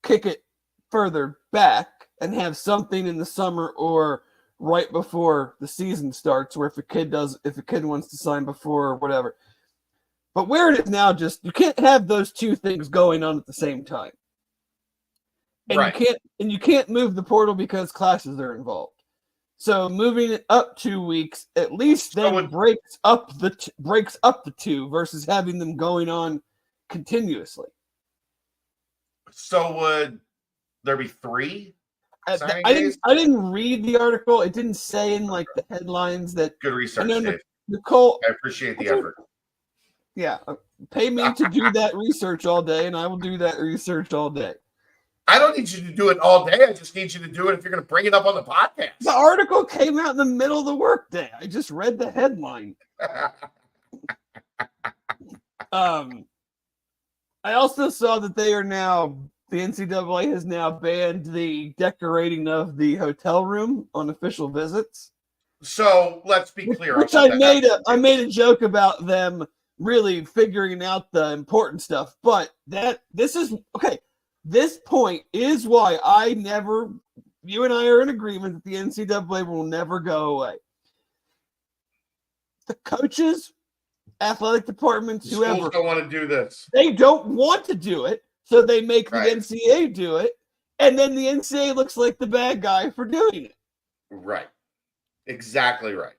kick it further back and have something in the summer or right before the season starts, where if a kid wants to sign before or whatever. But where it is now, just you can't have those two things going on at the same time. And right. you can't move the portal because classes are involved. So moving it up 2 weeks at least then breaks up the 2 versus having them going on continuously. So would there be 3? I didn't read the article. It didn't say in like the headlines that. Good research, Dave. Nicole, I appreciate the effort. Yeah, pay me to do that research all day, and I will do that research all day. I don't need you to do it all day. I just need you to do it if you're going to bring it up on the podcast. The article came out in the middle of the workday. I just read the headline. I also saw that the NCAA has now banned the decorating of the hotel room on official visits. So let's be clear. Which I made a joke about them really figuring out the important stuff. But this point is why you and I are in agreement that the NCAA will never go away. The coaches, athletic departments, whoever, schools don't want to do this. they don't want to do it, so they make the Right. NCAA do it, and then the NCAA looks like the bad guy for doing it. Right. Exactly right.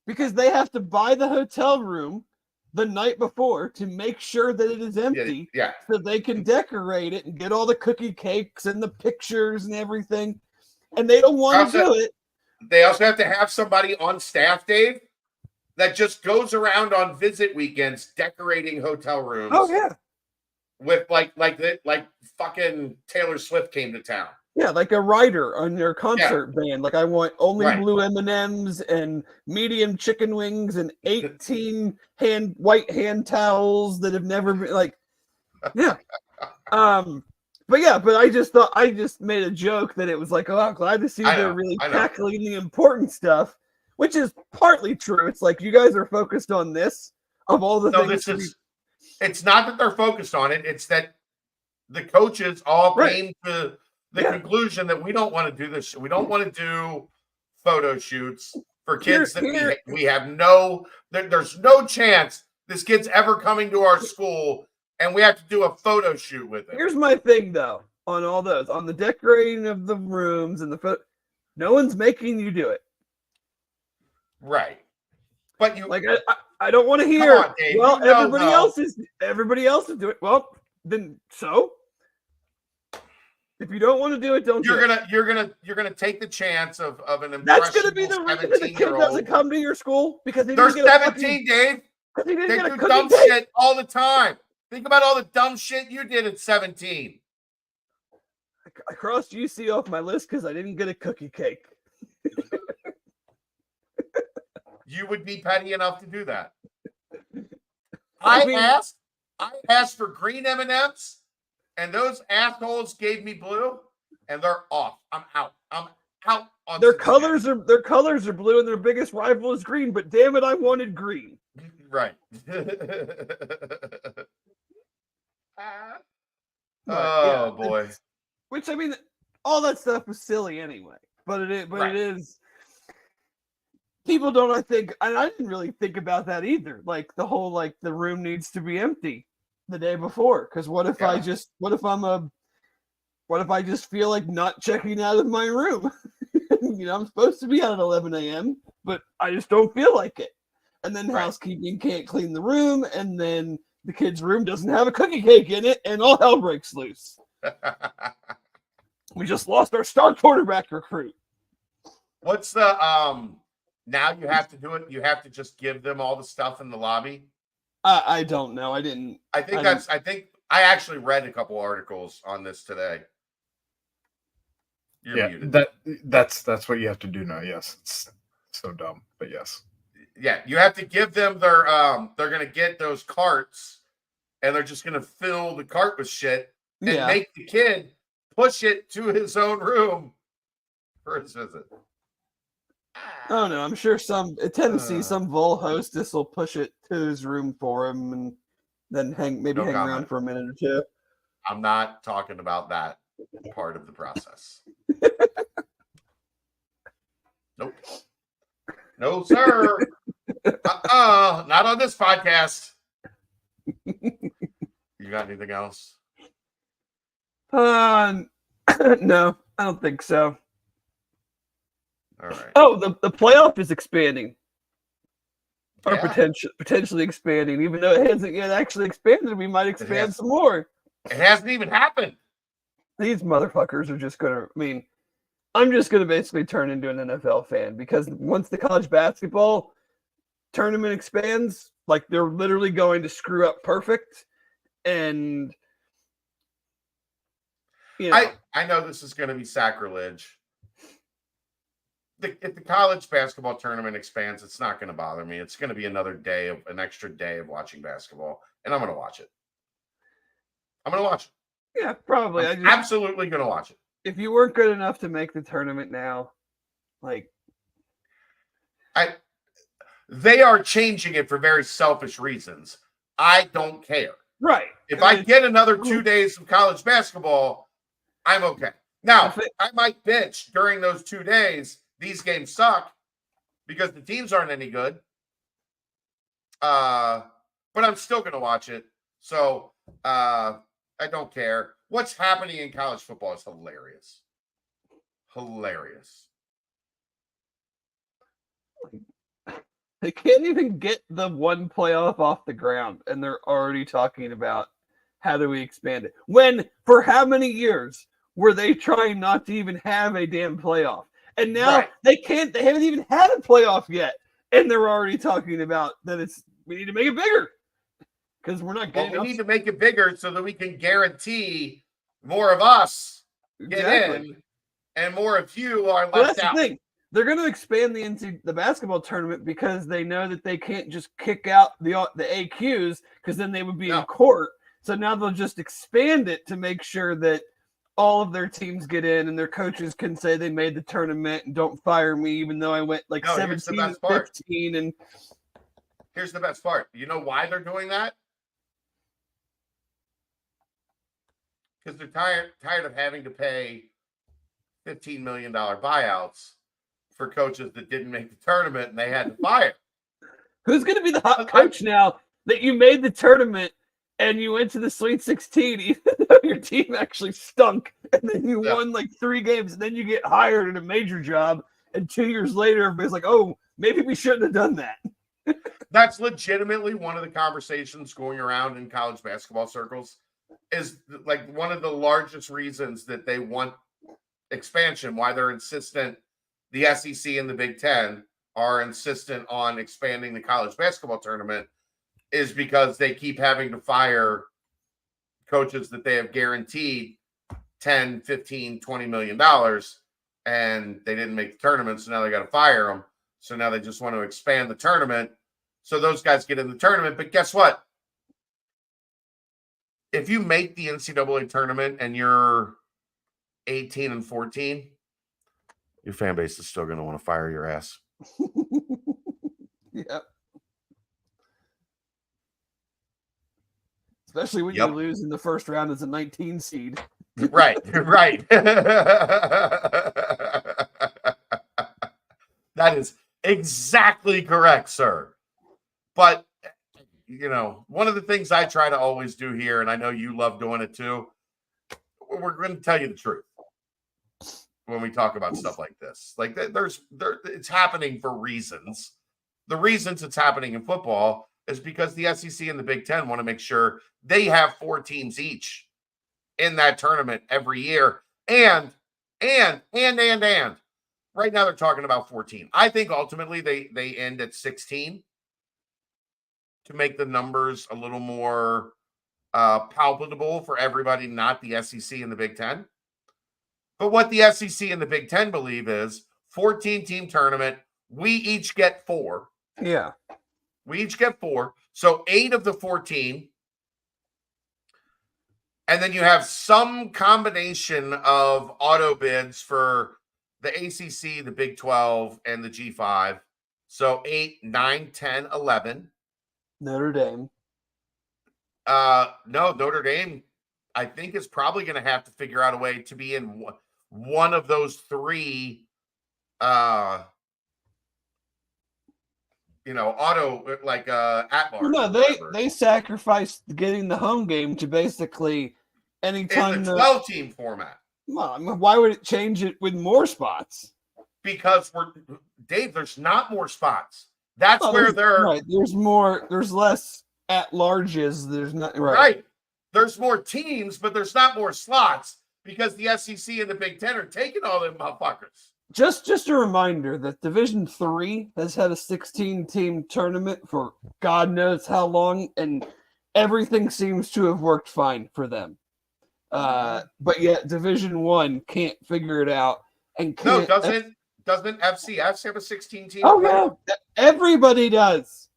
Because they have to buy the hotel room the night before to make sure that it is empty, Yeah. so they can decorate it and get all the cookie cakes and the pictures and everything. And they don't want to do it. They also have to have somebody on staff, Dave, that just goes around on visit weekends decorating hotel rooms. Oh yeah. With like fucking Taylor Swift came to town. Yeah, like a writer on their concert band. Like, I want only blue M&Ms and medium chicken wings and 18 white hand towels that have never been like, yeah. But I just made a joke that it was like, oh, I'm glad to see they're really tackling the important stuff, which is partly true. It's like, you guys are focused on this of all the things. It's not that they're focused on it. It's that the coaches all came to the conclusion that we don't want to do this. We don't want to do photo shoots for kids that we have there's no chance this kid's ever coming to our school, and we have to do a photo shoot with it. Here's my thing, though, on all those, on the decorating of the rooms and the photo, no one's making you do it. Right. But you like, I don't want to hear, on, Dave, well, everybody else is doing it. Well, then so if you don't want to do it, don't do it. You're gonna take the chance of an impressionable. That's gonna be the reason the kid doesn't come to your school because they're 17, Dave. They do dumb shit all the time. Think about all the dumb shit you did at 17. I crossed UC off my list because I didn't get a cookie cake. You would be petty enough to do that. I asked for green M&Ms, and those assholes gave me blue, and they're off. I'm out. On their colors are blue, and their biggest rival is green. But damn it, I wanted green. Right. Boy. Which, I mean, all that stuff was silly anyway. But it is. People don't, I think, and I didn't really think about that either. Like the whole, like, the room needs to be empty the day before. Because what if I just feel like not checking out of my room? I'm supposed to be out at 11 a.m., but I just don't feel like it. And then housekeeping can't clean the room, and then the kid's room doesn't have a cookie cake in it, and all hell breaks loose. We just lost our star quarterback recruit. What's the now you have to do it? You have to just give them all the stuff in the lobby? I don't know. I think I actually read a couple articles on this today. You're muted. That's what you have to do now. Yes. It's so dumb, but yes. Yeah, you have to give them their they're gonna get those carts and they're just gonna fill the cart with shit and make the kid push it to his own room for his visit. Oh no, I'm sure at Tennessee some Vol hostess will push it to his room for him and then hang around for a minute or two. I'm not talking about that part of the process. Nope. No, sir. Not on this podcast. You got anything else? No, I don't think so. All right. Oh, the playoff is expanding. Or potentially expanding. Even though it hasn't yet actually expanded, we might expand some more. It hasn't even happened. These motherfuckers are just going to, I'm just going to basically turn into an NFL fan because once the college basketball tournament expands, like they're literally going to screw up perfect. And, I know this is going to be sacrilege. If the college basketball tournament expands, it's not going to bother me. It's going to be an extra day of watching basketball, and I'm going to watch it. Yeah, probably. I'm absolutely going to watch it. If you weren't good enough to make the tournament now, They are changing it for very selfish reasons. I don't care. Right. If I get another 2 days of college basketball, I'm okay. Now, I might bitch during those 2 days. These games suck because the teams aren't any good. But I'm still going to watch it. So I don't care. What's happening in college football is hilarious. Hilarious. They can't even get the one playoff off the ground, and they're already talking about how do we expand it. When, for how many years were they trying not to even have a damn playoff? And now they haven't even had a playoff yet, and they're already talking about that we need to make it bigger because we're not getting. We need to make it bigger so that we can guarantee more of us get in, and more of you are left out. That's the thing. They're going to expand the basketball tournament because they know that they can't just kick out the AQs because then they would be in court. So now they'll just expand it to make sure that all of their teams get in and their coaches can say they made the tournament and don't fire me even though I went 17 and 15. And here's the best part. You know why they're doing that? Because they're tired of having to pay $15 million buyouts for coaches that didn't make the tournament and they had to fire. Who's going to be the hot coach now that you made the tournament and you went to the Sweet 16 even though your team actually stunk and then you won 3 games and then you get hired in a major job and 2 years later everybody's like, oh, maybe we shouldn't have done that. That's legitimately one of the conversations going around in college basketball circles is one of the largest reasons that they want expansion, why they're insistent. The SEC and the Big Ten are insistent on expanding the college basketball tournament is because they keep having to fire coaches that they have guaranteed 10, 15, $20 million, and they didn't make the tournament, so now they got to fire them. So now they just want to expand the tournament so those guys get in the tournament. But guess what? If you make the NCAA tournament and you're 18 and 14, your fan base is still going to want to fire your ass. Yep. Especially when you lose in the first round as a 19 seed. Right. That is exactly correct, sir. But, one of the things I try to always do here, and I know you love doing it too, we're going to tell you the truth when we talk about stuff like this. It's happening for reasons. The reasons it's happening in football is because the SEC and the Big Ten want to make sure they have 4 teams each in that tournament every year. And right now they're talking about 14. I think ultimately they end at 16 to make the numbers a little more palpable for everybody, not the SEC and the Big Ten. But what the SEC and the Big Ten believe is 14-team tournament. We each get 4. Yeah. We each get 4. So 8 of the 14. And then you have some combination of auto bids for the ACC, the Big 12, and the G5. So 8, 9, 10, 11. Notre Dame. No, Notre Dame, I think, is probably going to have to figure out a way to be in one of those 3 auto at large. No, they sacrificed getting the home game to basically anytime in the 12-team format. Why would it change it with more spots? Because there's not more spots. That's where they're right. There's less at larges. There's not right. There's more teams, but there's not more slots because the SEC and the Big Ten are taking all them motherfuckers. Just a reminder that Division III has had a 16-team tournament for God knows how long, and everything seems to have worked fine for them. But yet Division I can't figure it out. And doesn't FCS have a 16-team? Oh yeah, everybody does.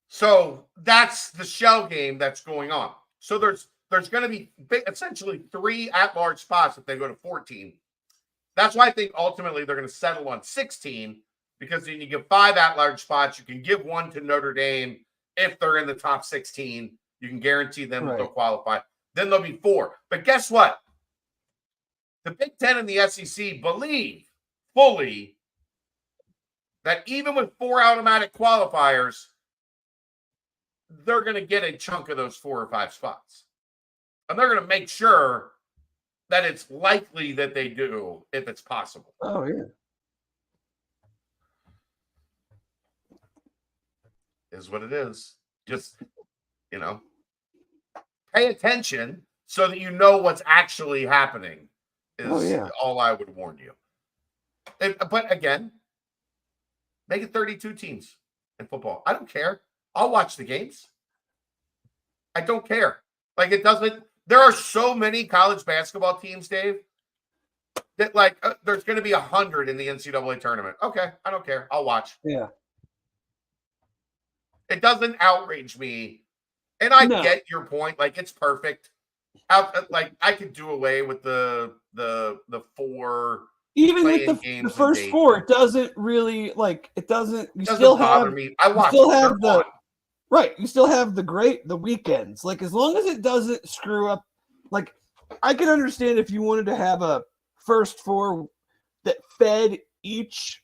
So that's the shell game that's going on. So there's going to be essentially 3 at-large spots if they go to 14. That's why I think ultimately they're going to settle on 16 because then you give 5 at-large spots. You can give 1 to Notre Dame if they're in the top 16. You can guarantee them that they'll qualify. Then there'll be 4. But guess what? The Big Ten and the SEC believe fully that even with 4 automatic qualifiers, they're going to get a chunk of those 4 or 5 spots. And they're going to make sure that it's likely that they do if it's possible. Oh, yeah. Is what it is. Just, pay attention so that you know what's actually happening is all I would warn you. But again, make it 32 teams in football. I don't care. I'll watch the games. I don't care. Like, it doesn't. There are so many college basketball teams, Dave, that there's going to be 100 in the NCAA tournament. Okay, I don't care. I'll watch. Yeah. It doesn't outrage me. And I get your point. Like, it's perfect. I could do away with the 4. Even with the first 4, it doesn't really it doesn't. You still bother have me. I watch. You still have You still have the weekends. Like, as long as it doesn't screw up. Like, I can understand if you wanted to have a first 4 that fed each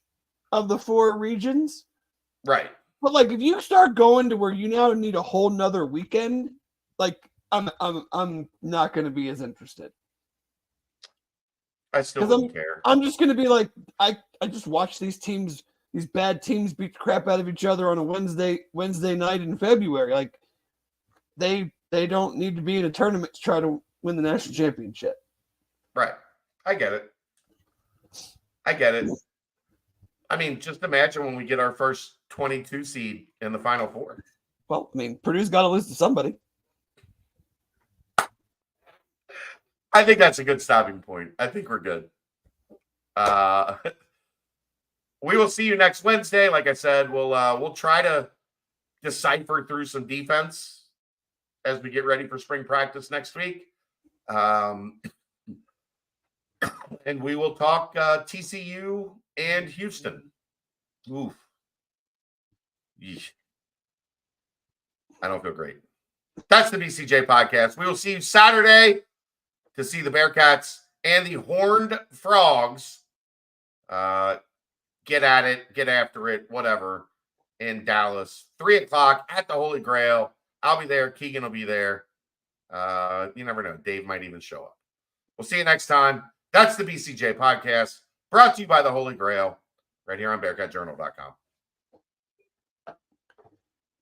of the 4 regions. Right. But if you start going to where you now need a whole nother weekend, I'm not going to be as interested. I still don't care. I'm just going to be I just watch these bad teams beat the crap out of each other on a Wednesday night in February. They don't need to be in a tournament to try to win the national championship. Right. I get it. I mean, just imagine when we get our first 22 seed in the Final Four. Well, I mean, Purdue's got to lose to somebody. I think that's a good stopping point. I think we're good. We will see you next Wednesday. Like I said, we'll try to decipher through some defense as we get ready for spring practice next week. And we will talk TCU and Houston. Oof. Yeesh. I don't feel great. That's the BCJ podcast. We will see you Saturday to see the Bearcats and the Horned Frogs get at it, get after it, whatever, in Dallas. 3:00 at the Holy Grail. I'll be there. Keegan will be there. You never know. Dave might even show up. We'll see you next time. That's the BCJ podcast, brought to you by the Holy Grail, right here on BearcatJournal.com.